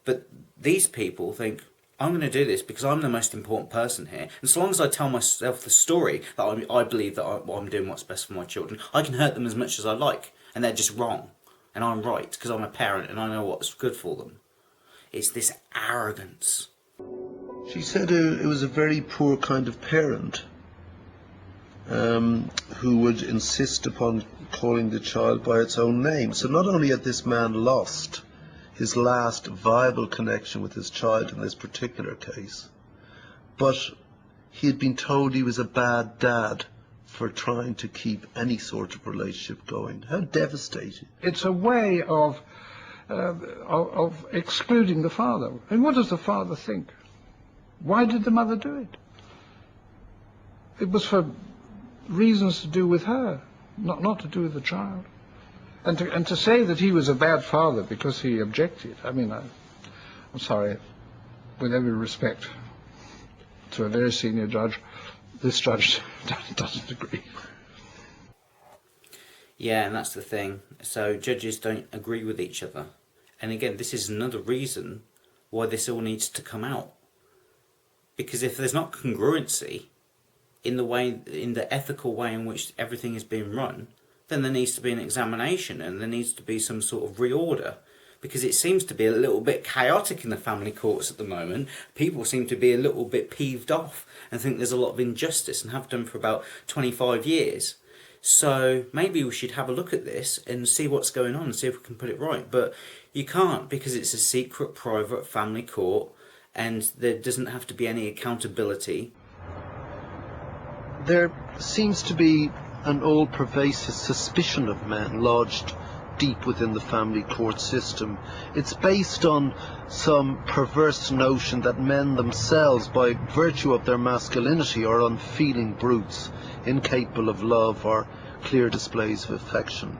A: But these people think, I'm going to do this because I'm the most important person here. And so long as I tell myself the story that I believe that I'm doing what's best for my children, I can hurt them as much as I like. And they're just wrong. And I'm right because I'm a parent and I know what's good for them. It's this arrogance.
B: She said it was a very poor kind of parent who would insist upon calling the child by its own name. So not only had this man lost his last viable connection with his child in this particular case, but he had been told he was a bad dad for trying to keep any sort of relationship going. How devastating.
F: It's a way of excluding the father. And what does the father think? Why did the mother do it? It was for reasons to do with her, not to do with the child. And to say that he was a bad father because he objected, I mean, I'm sorry, with every respect to a very senior judge, this judge doesn't agree.
A: Yeah, and that's the thing. So judges don't agree with each other. And again, this is another reason why this all needs to come out. Because if there's not congruency in the ethical way in which everything is being run, then there needs to be an examination and there needs to be some sort of reorder. Because it seems to be a little bit chaotic in the family courts at the moment. People seem to be a little bit peeved off and think there's a lot of injustice, and have done for about 25 years. So maybe we should have a look at this and see what's going on and see if we can put it right. But you can't, because it's a secret, private family court and there doesn't have to be any accountability.
B: There seems to be an all-pervasive suspicion of men lodged deep within the family court system. It's based on some perverse notion that men themselves, by virtue of their masculinity, are unfeeling brutes, incapable of love or clear displays of affection.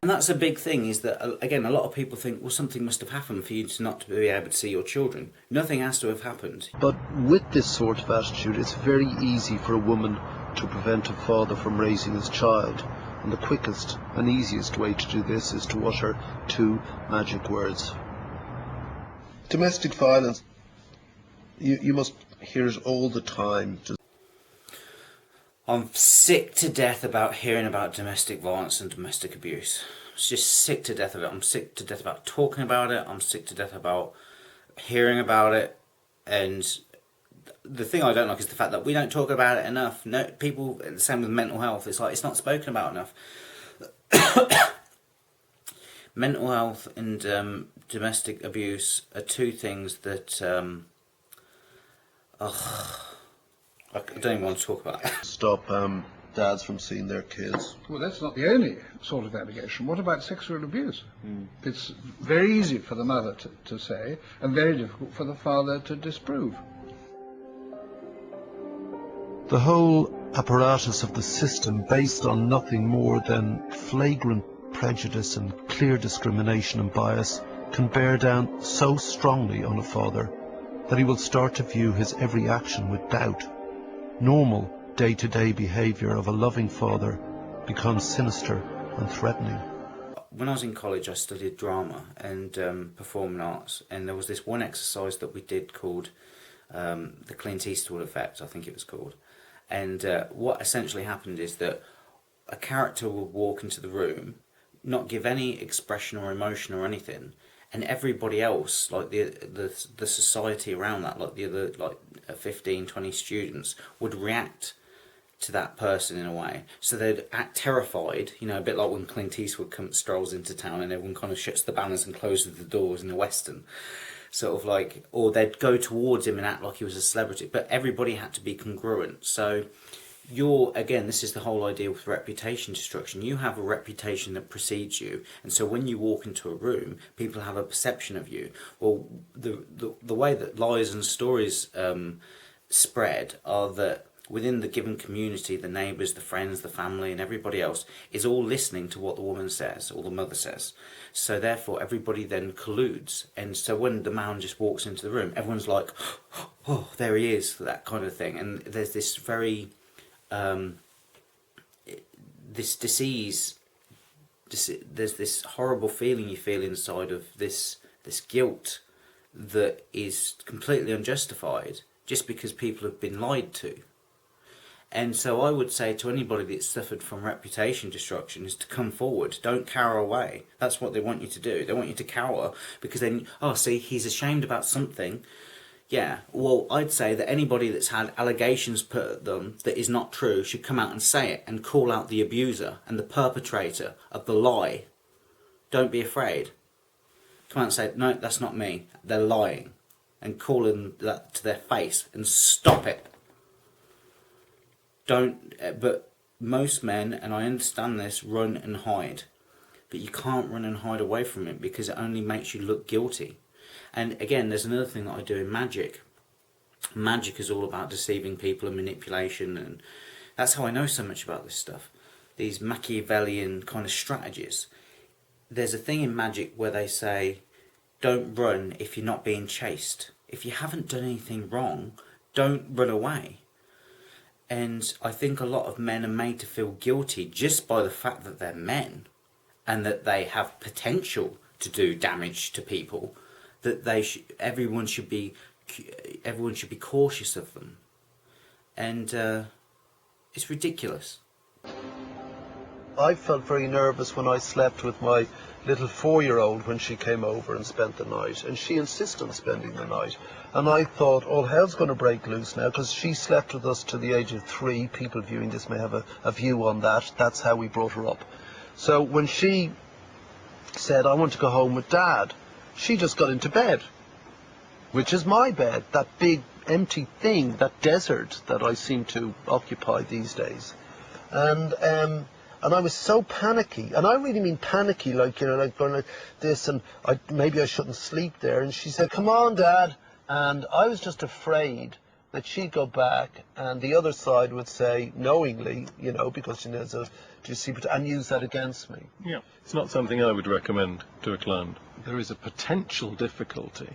A: And that's a big thing, is that, again, a lot of people think, well, something must have happened for you to not to be able to see your children. Nothing has to have happened.
B: But with this sort of attitude, it's very easy for a woman to prevent a father from raising his child. And the quickest and easiest way to do this is to utter 2 magic words. Domestic violence, you must hear it all the time.
A: I'm sick to death about hearing about domestic violence and domestic abuse. I'm just sick to death of it. I'm sick to death about talking about it. I'm sick to death about hearing about it. And the thing I don't like is the fact that we don't talk about it enough. No, people, the same with mental health. It's like it's not spoken about enough. Mental health and domestic abuse are 2 things that I don't even want to talk about it.
B: Stop dads from seeing their kids.
F: Well, that's not the only sort of allegation. What about sexual abuse? It's very easy for the mother to say, and very difficult for the father to disprove.
B: The whole apparatus of the system, based on nothing more than flagrant prejudice and clear discrimination and bias, can bear down so strongly on a father that he will start to view his every action with doubt. Normal day-to-day behaviour of a loving father becomes sinister and threatening.
A: When I was in college, I studied drama and performing arts, and there was this one exercise that we did called the Clint Eastwood effect, I think it was called. And what essentially happened is that a character would walk into the room, not give any expression or emotion or anything, and everybody else, like the society around that, like the other 15, 20 students, would react to that person in a way. So they'd act terrified, you know, a bit like when Clint Eastwood strolls into town and everyone kind of shuts the banners and closes the doors in the Western. Sort of like, or they'd go towards him and act like he was a celebrity, but everybody had to be congruent. So again, this is the whole idea with reputation destruction. You have a reputation that precedes you, and so when you walk into a room, people have a perception of you. Well, the way that lies and stories spread are that within the given community, the neighbours, the friends, the family, and everybody else is all listening to what the woman says or the mother says. So therefore, everybody then colludes, and so when the man just walks into the room, everyone's like, "Oh, there he is," that kind of thing. And there's this very there's this horrible feeling you feel inside of this guilt that is completely unjustified just because people have been lied to. And so I would say to anybody that's suffered from reputation destruction is to come forward. Don't cower away. That's what they want you to do. They want you to cower because then, oh, see, he's ashamed about something. Yeah, well, I'd say that anybody that's had allegations put at them that is not true should come out and say it and call out the abuser and the perpetrator of the lie. Don't be afraid. Come out and say, no, that's not me. They're lying. And call them that to their face and stop it. But most men, and I understand this, run and hide. But you can't run and hide away from it because it only makes you look guilty. And again, there's another thing that I do in magic. Magic is all about deceiving people and manipulation, and that's how I know so much about this stuff. These Machiavellian kind of strategies. There's a thing in magic where they say, don't run if you're not being chased. If you haven't done anything wrong, don't run away. And I think a lot of men are made to feel guilty just by the fact that they're men and that they have potential to do damage to people, that everyone should be cautious of them. And it's ridiculous.
B: I felt very nervous when I slept with my little 4-year-old when she came over and spent the night, and she insisted on spending the night. And I thought, all hell's going to break loose now, because she slept with us to the age of 3. People viewing this may have a view on that. That's how we brought her up. So when she said, I want to go home with Dad, she just got into bed, which is my bed, that big empty thing, that desert that I seem to occupy these days. And I was so panicky, and I really mean panicky, like, you know, like going like this, and maybe I shouldn't sleep there. And she said, come on, Dad. And I was just afraid that she'd go back and the other side would say, knowingly, you know, because she knows, do you see, and use that against me.
K: Yeah, it's not something I would recommend to a client. There is a potential difficulty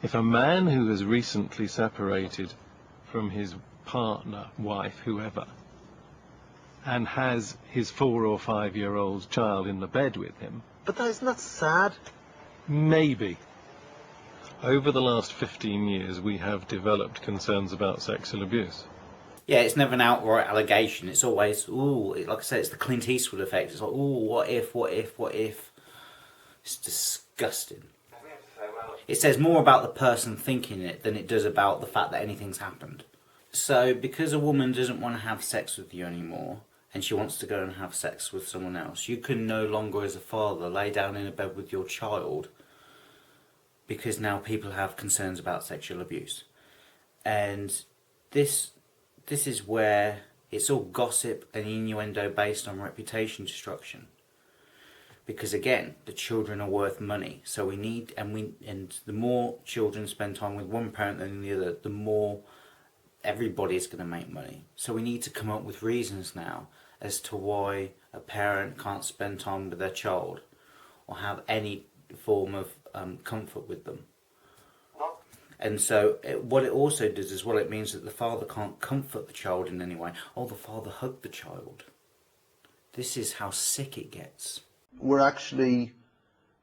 K: if a man who has recently separated from his partner, wife, whoever, and has his 4 or 5 year old child in the bed with him.
B: But isn't that sad?
K: Maybe. Over the last 15 years, we have developed concerns about sexual abuse.
A: Yeah, it's never an outright allegation. It's always, ooh, like I said, it's the Clint Eastwood effect. It's like, ooh, what if, what if, what if? It's disgusting. It says more about the person thinking it than it does about the fact that anything's happened. So, because a woman doesn't want to have sex with you anymore, and she wants to go and have sex with someone else, you can no longer, as a father, lay down in a bed with your child, because now people have concerns about sexual abuse. And this is where it's all gossip and innuendo based on reputation destruction. Because again, the children are worth money, so we need, and the more children spend time with one parent than the other, the more everybody's going to make money. So we need to come up with reasons now as to why a parent can't spend time with their child or have any form of comfort with them. And so what it also does is, well, it means that the father can't comfort the child in any way. Oh, the father hugged the child. This is how sick it gets.
B: We're actually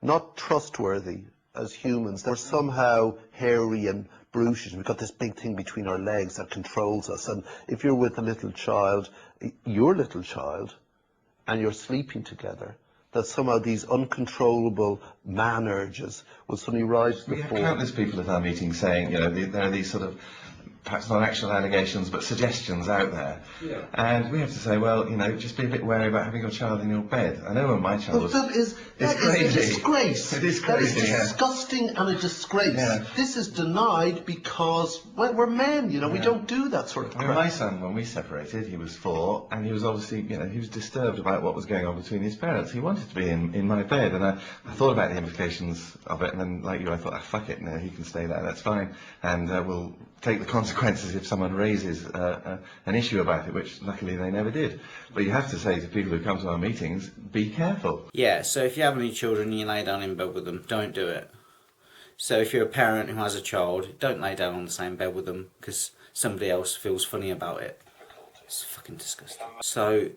B: not trustworthy as humans. We're somehow hairy and brutish. We've got this big thing between our legs that controls us. And if you're with a little child, your little child, and you're sleeping together, that somehow these uncontrollable man urges will suddenly rise to the fore.
E: We have countless people at our meetings saying, you know, there are these sort of, perhaps not actual allegations, but suggestions out there. Yeah. And we have to say, well, you know, just be a bit wary about having your child in your bed. I know when my child was...
B: That is a disgrace.
E: It is crazy.
B: That is disgusting and a disgrace. Yeah. This is denied because, well, we're men, you know, we don't do that sort of crap.
E: My son, when we separated, he was 4, and he was obviously, you know, he was disturbed about what was going on between his parents. He wanted to be in my bed, and I thought about the implications of it, and then, like you, I thought, fuck it, no, he can stay there, that's fine, and we'll take the consequences if someone raises an issue about it, which luckily they never did. But you have to say to people who come to our meetings, be careful.
A: Yeah, so if you have any children and you lay down in bed with them, don't do it. So if you're a parent who has a child, don't lay down on the same bed with them because somebody else feels funny about it. It's fucking disgusting. So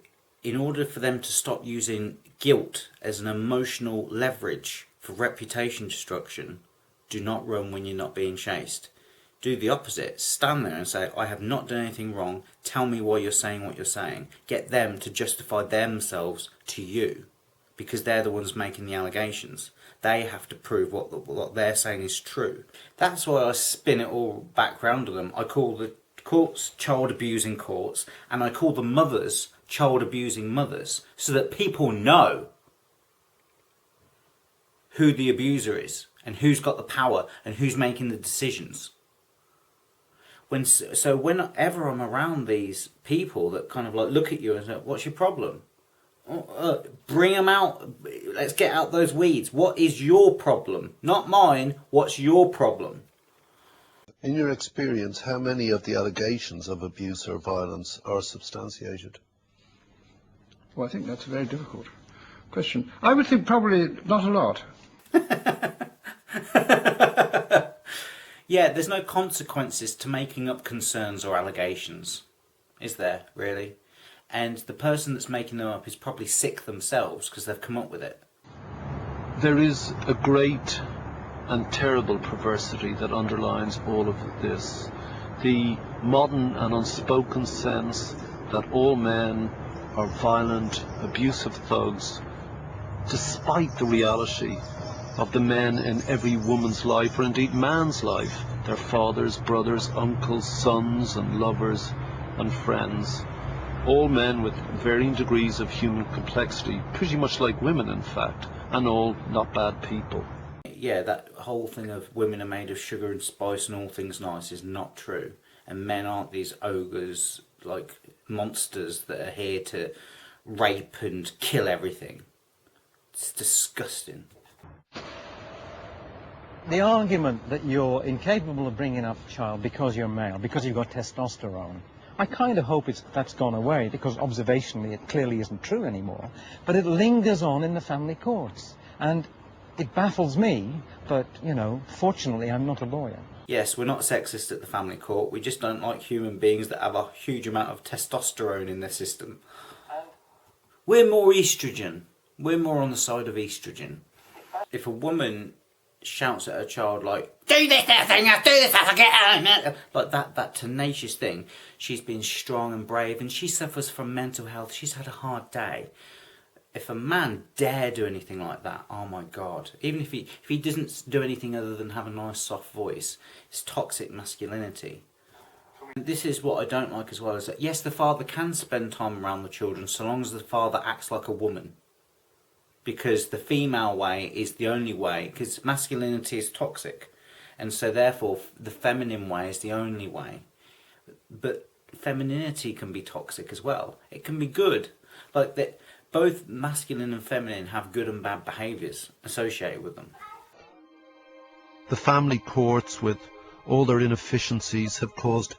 A: in order for them to stop using guilt as an emotional leverage for reputation destruction, do not run when you're not being chased. Do the opposite. Stand there and say, I have not done anything wrong. Tell me why you're saying what you're saying. Get them to justify themselves to you because they're the ones making the allegations. They have to prove what they're saying is true. That's why I spin it all back round to them. I call the courts child abusing courts and I call the mothers child abusing mothers so that people know who the abuser is and who's got the power and who's making the decisions. So whenever I'm around these people that kind of like look at you and say, what's your problem? Bring them out. Let's get out those weeds. What is your problem? Not mine. What's your problem?
B: In your experience, how many of the allegations of abuse or violence are substantiated?
F: Well, I think that's a very difficult question. I would think probably not a lot.
A: Yeah, there's no consequences to making up concerns or allegations, is there, really? And the person that's making them up is probably sick themselves because they've come up with it.
B: There is a great and terrible perversity that underlines all of this. The modern and unspoken sense that all men are violent, abusive thugs, despite the reality of the men in every woman's life, or indeed man's life, their fathers, brothers, uncles, sons and lovers and friends. All men with varying degrees of human complexity, pretty much like women in fact, and all not bad people.
A: Yeah, that whole thing of women are made of sugar and spice and all things nice is not true. And men aren't these ogres, like monsters that are here to rape and kill everything. It's disgusting.
L: The argument that you're incapable of bringing up a child because you're male, because you've got testosterone, I kind of hope that's gone away, because observationally it clearly isn't true anymore, but it lingers on in the family courts. And it baffles me, but, you know, fortunately I'm not a lawyer.
A: Yes, we're not sexist at the family court, we just don't like human beings that have a huge amount of testosterone in their system. We're more estrogen. We're more on the side of estrogen. If a woman shouts at her child like, do this thing, do this, I'll get out, like that tenacious thing, she's been strong and brave and she suffers from mental health, she's had a hard day. If a man dare do anything like that, oh my God, even if he doesn't do anything other than have a nice soft voice, it's toxic masculinity. This is what I don't like as well, is that yes, the father can spend time around the children so long as the father acts like a woman. Because the female way is the only way, because masculinity is toxic. And so therefore the feminine way is the only way. But femininity can be toxic as well. It can be good. Like that, both masculine and feminine have good and bad behaviours associated with them.
B: The family courts, with all their inefficiencies, have caused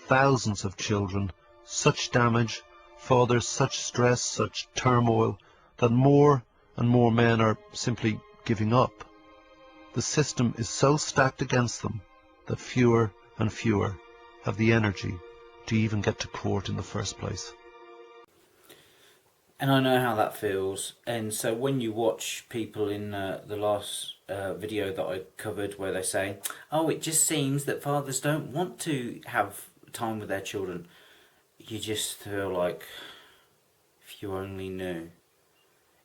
B: thousands of children such damage, fathers such stress, such turmoil, that more and more men are simply giving up. The system is so stacked against them that fewer and fewer have the energy to even get to court in the first place.
A: And I know how that feels, and so when you watch people in the last video that I covered where they say, oh, it just seems that fathers don't want to have time with their children, you just feel like, if you only knew.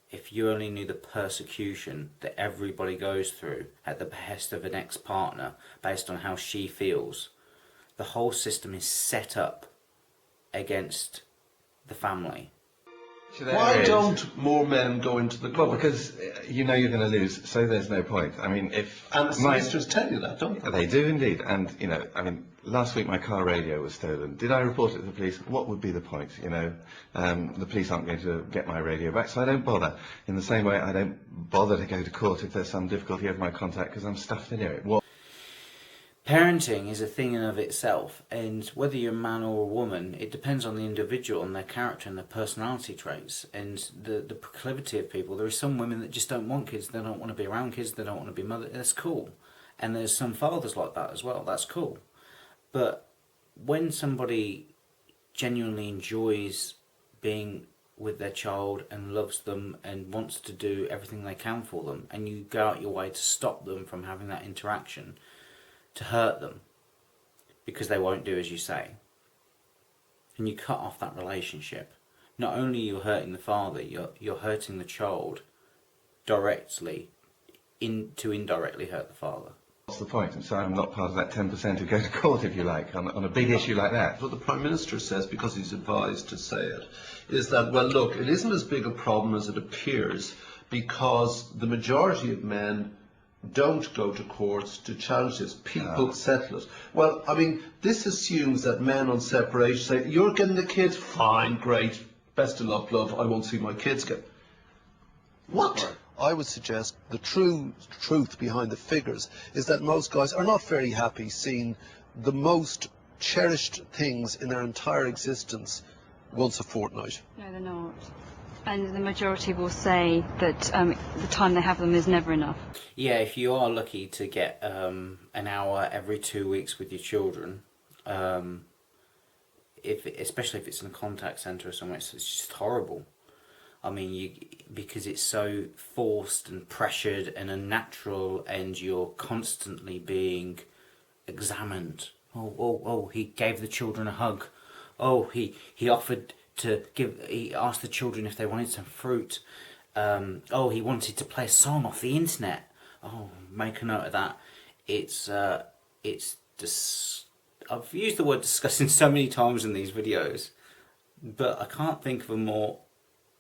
A: If you only knew the persecution that everybody goes through at the behest of an ex-partner based on how she feels. The whole system is set up against the family.
B: Why don't more men go into the court?
E: Well, because you know you're going to lose, so there's no point. I mean, if...
B: And the solicitors tell you that, don't they?
E: They do indeed, and, you know, I mean, last week my car radio was stolen. Did I report it to the police? What would be the point, you know? The police aren't going to get my radio back, so I don't bother. In the same way, I don't bother to go to court if there's some difficulty over my contact, because I'm stuffed in it.
A: Parenting is a thing in of itself, and whether you're a man or a woman, it depends on the individual and their character and their personality traits and the proclivity of people. There are some women that just don't want kids, they don't want to be around kids, they don't want to be mothers. That's cool. And there's some fathers like that as well, that's cool. But when somebody genuinely enjoys being with their child and loves them and wants to do everything they can for them, and you go out your way to stop them from having that interaction, to hurt them because they won't do as you say, and you cut off that relationship, not only are you hurting the father, you're hurting the child directly to indirectly hurt the father.
E: What's the point? And so I'm not part of that 10% who go to court, if you like, on a big issue like that.
B: What the Prime Minister says, because he's advised to say it, is that, well, look, it isn't as big a problem as it appears, because the majority of men don't go to courts to challenge this. People settle it. Well, I mean, this assumes that men on separation say, you're getting the kids? Fine, great, best of luck, love, I won't see my kids get... What? I would suggest the truth behind the figures is that most guys are not very happy seeing the most cherished things in their entire existence once a fortnight.
I: No, they're not. And the majority will say that the time they have them is never enough.
A: Yeah, if you are lucky to get an hour every 2 weeks with your children, especially if it's in a contact centre or somewhere, it's just horrible. I mean, because it's so forced and pressured and unnatural, and you're constantly being examined. Oh, he gave the children a hug. Oh, he offered to he asked the children if they wanted some fruit. Oh, he wanted to play a song off the internet. Oh, make a note of that. It's I've used the word disgusting so many times in these videos, but I can't think of a more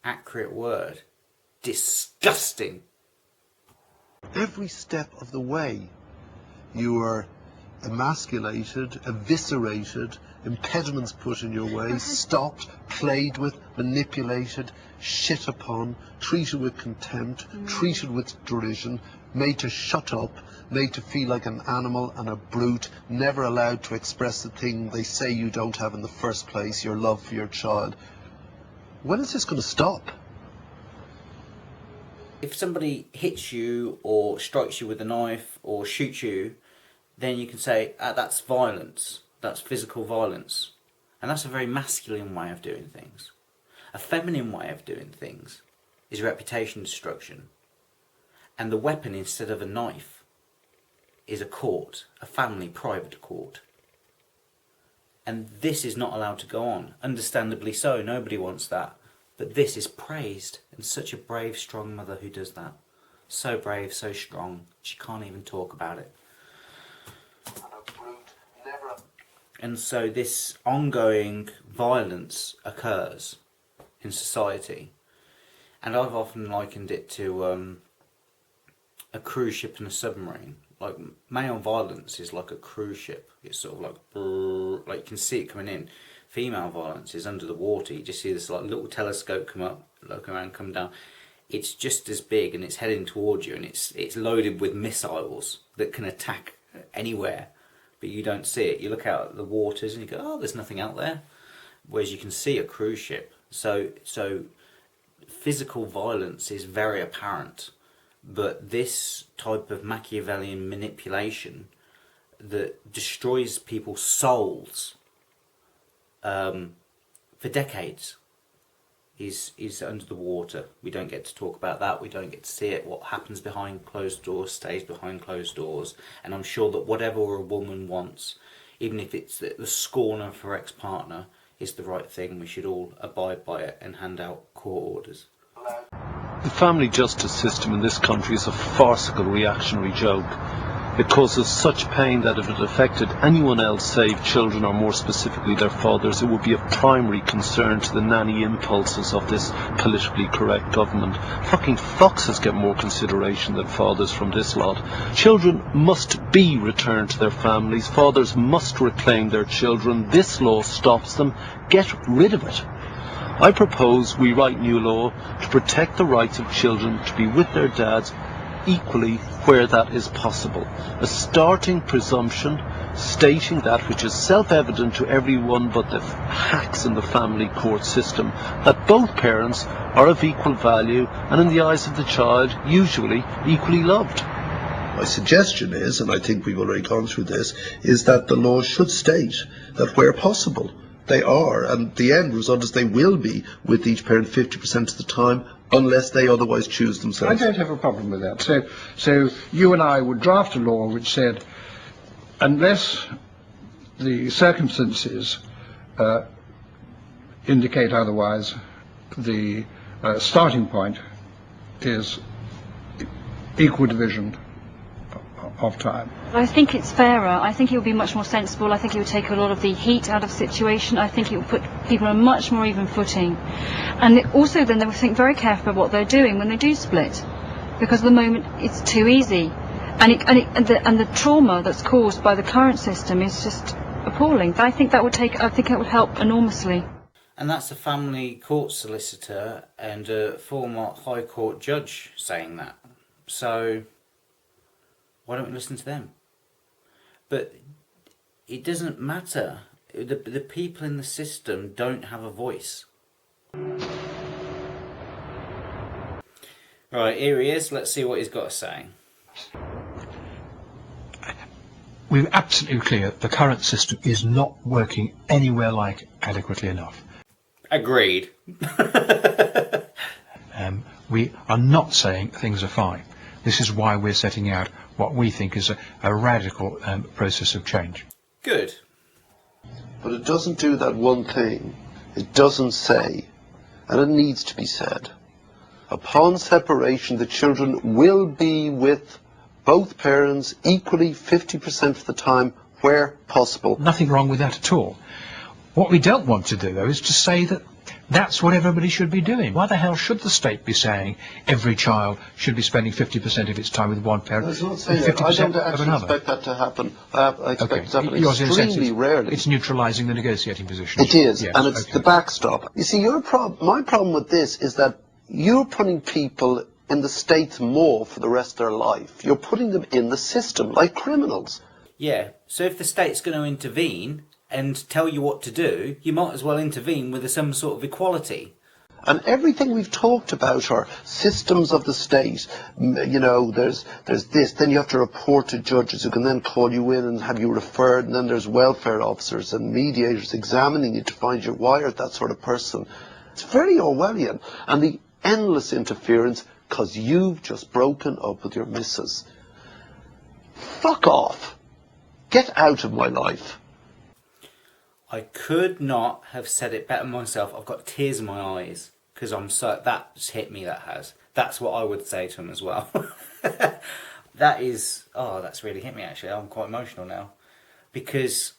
A: accurate word. Disgusting.
B: Every step of the way you are emasculated, eviscerated, impediments put in your way, stopped, played with, manipulated, shit upon, treated with contempt, treated with derision, made to shut up, made to feel like an animal and a brute, never allowed to express the thing they say you don't have in the first place, your love for your child. When is this going to stop?
A: If somebody hits you or strikes you with a knife or shoots you, then you can say, that's violence, that's physical violence. And that's a very masculine way of doing things. A feminine way of doing things is reputation destruction. And the weapon, instead of a knife, is a court, a family private court. And this is not allowed to go on. Understandably so, nobody wants that. But this is praised, and such a brave, strong mother who does that. So brave, so strong, she can't even talk about it. And so this ongoing violence occurs in society. And I've often likened it to a cruise ship and a submarine. Like, male violence is like a cruise ship. It's sort of like you can see it coming in. Female violence is under the water. You just see this like little telescope come up, look around, come down. It's just as big, and it's heading towards you, and it's loaded with missiles that can attack anywhere, but you don't see it. You look out at the waters and you go, oh, there's nothing out there. Whereas you can see a cruise ship. So physical violence is very apparent, but this type of Machiavellian manipulation that destroys people's souls for decades is under the water. We don't get to talk about that. We don't get to see it. What happens behind closed doors stays behind closed doors. And I'm sure that whatever a woman wants, even if it's the scorn of her ex-partner, is the right thing. We should all abide by it and hand out court orders.
B: The family justice system in this country is a farcical reactionary joke. It causes such pain that if it affected anyone else save children, or more specifically their fathers, it would be of primary concern to the nanny impulses of this politically correct government. Fucking foxes get more consideration than fathers from this lot. Children must be returned to their families. Fathers must reclaim their children. This law stops them. Get rid of it. I propose we write new law to protect the rights of children to be with their dads equally where that is possible. A starting presumption stating that which is self-evident to everyone but the hacks in the family court system, that both parents are of equal value and in the eyes of the child usually equally loved. My suggestion is, and I think we've already gone through this, is that the law should state that where possible they are, and the end result is they will be with each parent 50% of the time, unless they otherwise choose themselves.
F: I don't have a problem with that. So you and I would draft a law which said, unless the circumstances indicate otherwise, the starting point is equal division of time.
I: I think it's fairer. I think it would be much more sensible. I think it would take a lot of the heat out of the situation. I think it would put people on a much more even footing. And also then they would think very carefully about what they're doing when they do split. Because at the moment it's too easy. And the trauma that's caused by the current system is just appalling. I think that would help enormously.
A: And that's a family court solicitor and a former High Court judge saying that. So why don't we listen to them? But it doesn't matter. The people in the system don't have a voice. Right, here he is. Let's see what he's got to say.
G: We're absolutely clear the current system is not working anywhere like adequately enough.
A: Agreed.
G: We are not saying things are fine. This is why we're setting out what we think is a radical process of change.
A: Good.
B: But it doesn't do that one thing. It doesn't say, and it needs to be said, upon separation the children will be with both parents equally 50% of the time where possible.
G: Nothing wrong with that at all. What we don't want to do, though, is to say that That's what everybody should be doing. Why the hell should the state be saying every child should be spending 50% of its time with one parent and 50% of another?
B: Expect that to happen. I expect it to happen
G: Yours, in a sense,
B: extremely rarely.
G: It's neutralising the negotiating position.
M: It is,
G: yes,
M: and it's the backstop. You see, my problem with this is that you're putting people in the state's maw for the rest of their life. You're putting them in the system like criminals.
A: Yeah, so if the state's going to intervene and tell you what to do, you might as well intervene with some sort of equality.
M: And everything we've talked about are systems of the state. You know, there's this, then you have to report to judges who can then call you in and have you referred, and then there's welfare officers and mediators examining you to find you why you're that sort of person. It's very Orwellian. And the endless interference because you've just broken up with your missus. Fuck off. Get out of my life.
A: I could not have said it better myself. I've got tears in my eyes because that's hit me, that has. That's what I would say to him as well. That's really hit me actually. I'm quite emotional now because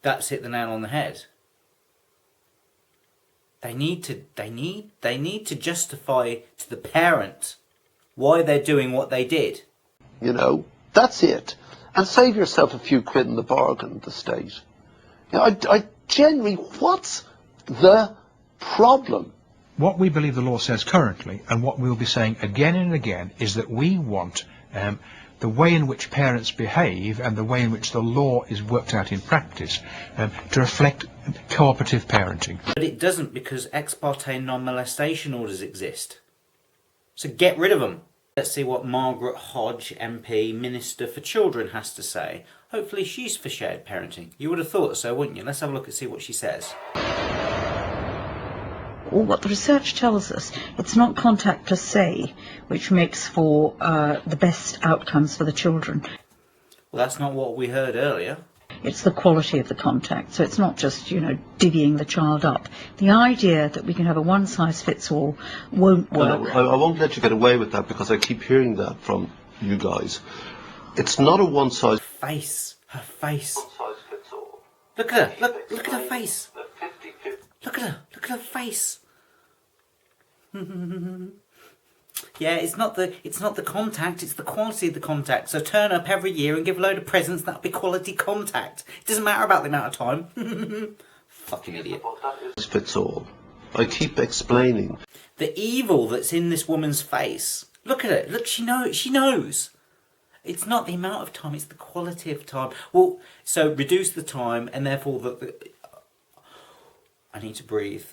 A: that's hit the nail on the head. They need to justify to the parent why they're doing what they did.
M: You know, that's it. And save yourself a few quid in the bargain, the state. You know, I generally, what's the problem?
G: What we believe the law says currently, and what we'll be saying again and again, is that we want the way in which parents behave and the way in which the law is worked out in practice to reflect cooperative parenting.
A: But it doesn't, because ex parte non-molestation orders exist. So get rid of them. Let's see what Margaret Hodge, MP, Minister for Children, has to say. Hopefully she's for shared parenting. You would have thought so, wouldn't you? Let's have a look and see what she says.
H: Or what the research tells us, it's not contact per se which makes for the best outcomes for the children.
A: Well, that's not what we heard earlier.
H: It's the quality of the contact, so it's not just, you know, divvying the child up. The idea that we can have a one-size-fits-all won't work.
B: I won't let you get away with that because I keep hearing that from you guys. It's not a one-size...
A: Her face. One-size-fits-all. Look at her. Look at her face. Look at her face. Yeah, it's not the contact, it's the quality of the contact. So turn up every year and give a load of presents, that'll be quality contact. It doesn't matter about the amount of time. Fucking idiot.
B: Fits all. I keep explaining.
A: The evil that's in this woman's face. Look at it. Look, she knows. It's not the amount of time, it's the quality of time. Well, so reduce the time and therefore I need to breathe.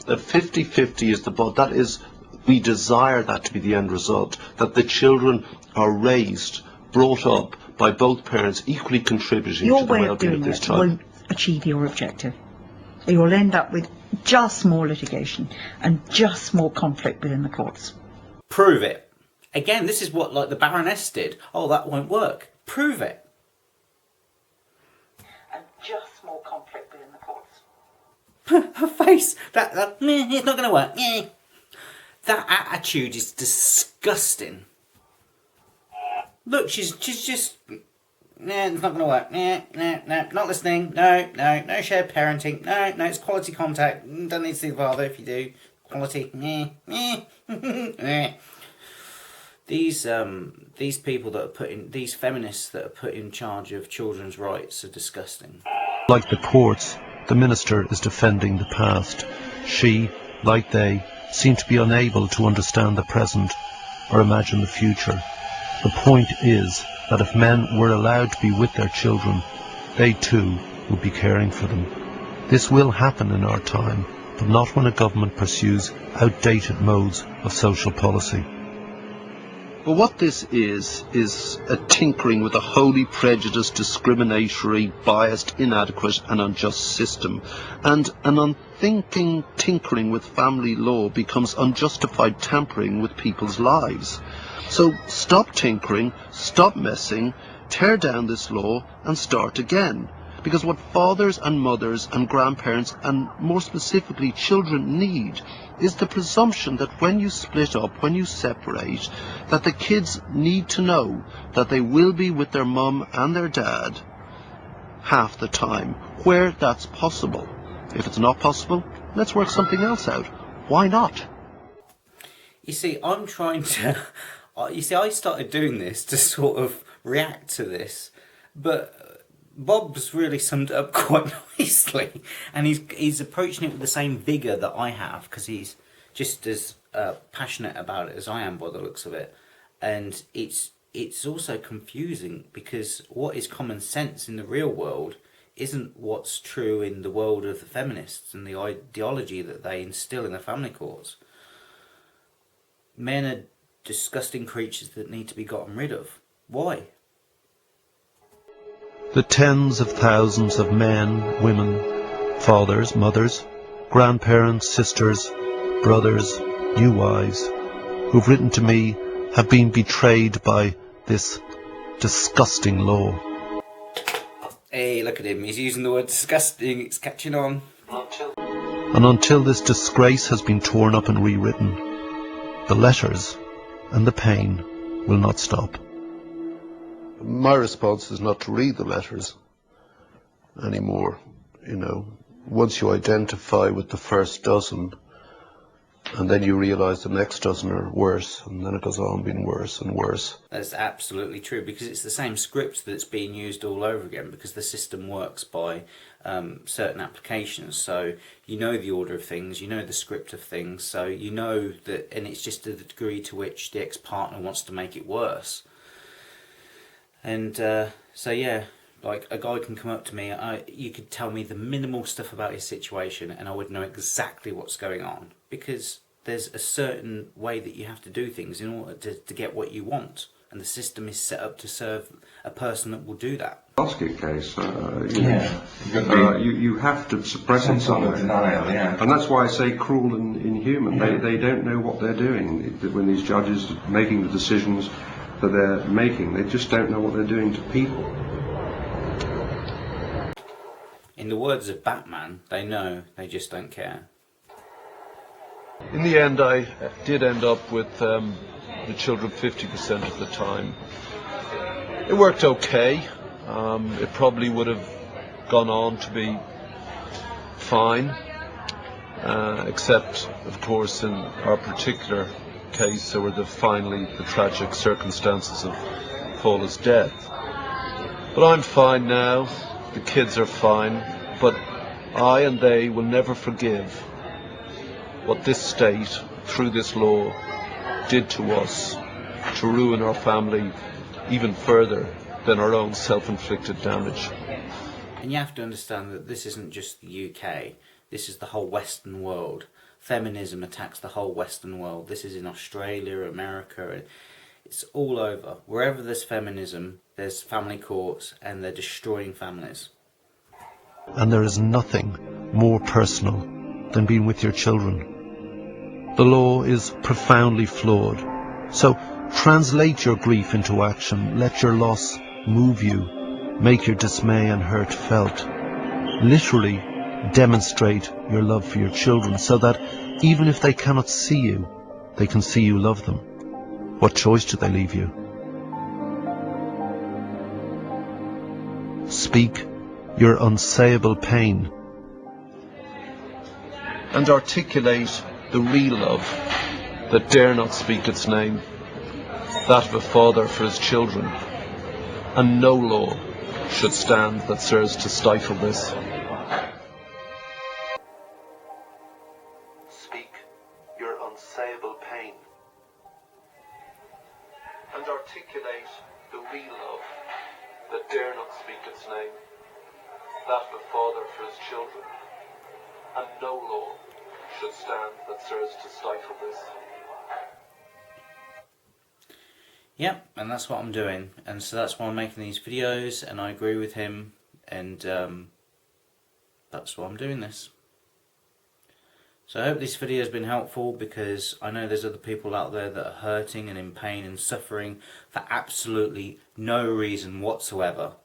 B: The 50-50 is that is, we desire that to be the end result, that the children are raised, brought up by both parents, equally contributing to the well-being of this child.
H: Won't achieve your objective. You'll end up with just more litigation and just more conflict within the courts.
A: Prove it. Again, this is what like the Baroness did. Oh, that won't work. Prove it.
H: And just more conflict within the courts.
A: Her face. It's not going to work. That attitude is disgusting. Look, she's just... it's not going to work. No, not listening. No shared parenting. No, it's quality contact. Don't need to see the father if you do. Quality. These people that are these feminists that are put in charge of children's rights are disgusting.
B: Like the courts, the minister is defending the past. She, like they, seem to be unable to understand the present or imagine the future. The point is that if men were allowed to be with their children, they too would be caring for them. This will happen in our time, but not when a government pursues outdated modes of social policy. But what this is a tinkering with a wholly prejudiced, discriminatory, biased, inadequate and unjust system. And an unthinking tinkering with family law becomes unjustified tampering with people's lives. So stop tinkering, stop messing, tear down this law and start again. Because what fathers and mothers and grandparents and more specifically children need is the presumption that when you split up, when you separate, that the kids need to know that they will be with their mum and their dad half the time, where that's possible. If it's not possible,
M: Let's work something else out. Why not?
A: You see, I'm trying to... You see, I started doing this to sort of react to this, but Bob's really summed it up quite nicely, and he's approaching it with the same vigour that I have, because he's just as passionate about it as I am by the looks of it. And it's also confusing, because what is common sense in the real world isn't what's true in the world of the feminists and the ideology that they instill in the family courts. Men are disgusting creatures that need to be gotten rid of. Why?
B: The tens of thousands of men, women, fathers, mothers, grandparents, sisters, brothers, new wives, who've written to me have been betrayed by this disgusting law.
A: Hey, look at him. He's using the word disgusting. It's catching on.
B: And until this disgrace has been torn up and rewritten, the letters and the pain will not stop.
M: My response is not to read the letters anymore. You know, once you identify with the first dozen, and then you realise the next dozen are worse, and then it goes on being worse and worse.
A: That's absolutely true, because it's the same script that's being used all over again, because the system works by certain applications. So you know the order of things, you know the script of things, so you know that, and it's just to the degree to which the ex-partner wants to make it worse. And so yeah, like a guy can come up to me, you could tell me the minimal stuff about his situation and I would know exactly what's going on, because there's a certain way that you have to do things in order to get what you want, and the system is set up to serve a person that will do that.
N: Basket case, you have to suppress it somewhere. Denial, yeah. And that's why I say cruel and inhuman. Yeah. They don't know what they're doing when these judges are making the decisions that they're making. They just don't know what they're doing to people.
A: In the words of Batman, they know, they just don't care.
B: In the end, I did end up with the children 50% of the time. It worked okay. It probably would have gone on to be fine, except, of course, in our particular case, there were finally the tragic circumstances of Paula's death. But I'm fine now. The kids are fine. But I and they will never forgive what this state, through this law, did to us, to ruin our family even further than our own self-inflicted damage.
A: And you have to understand that this isn't just the UK, this is the whole Western world. Feminism attacks the whole Western world. This is in Australia, America, it's all over. Wherever there's feminism, there's family courts, and they're destroying families.
B: And there is nothing more personal than being with your children. The law is profoundly flawed. So translate your grief into action. Let your loss move you. Make your dismay and hurt felt. Literally demonstrate your love for your children so that even if they cannot see you, they can see you love them. What choice do they leave you? Speak your unsayable pain and articulate the real love that dare not speak its name, that of a father for his children, and no law should stand that serves to stifle this. Speak your unsayable pain and articulate the real love that dare not speak its name, that of a father for his children, and no law should stand that serves to stifle this.
A: Yep, and that's what I'm doing, and so that's why I'm making these videos, and I agree with him, and that's why I'm doing this. So I hope this video has been helpful, because I know there's other people out there that are hurting and in pain and suffering for absolutely no reason whatsoever,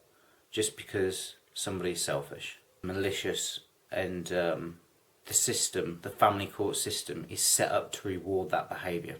A: just because somebody's selfish, malicious, and the system, the family court system, is set up to reward that behaviour.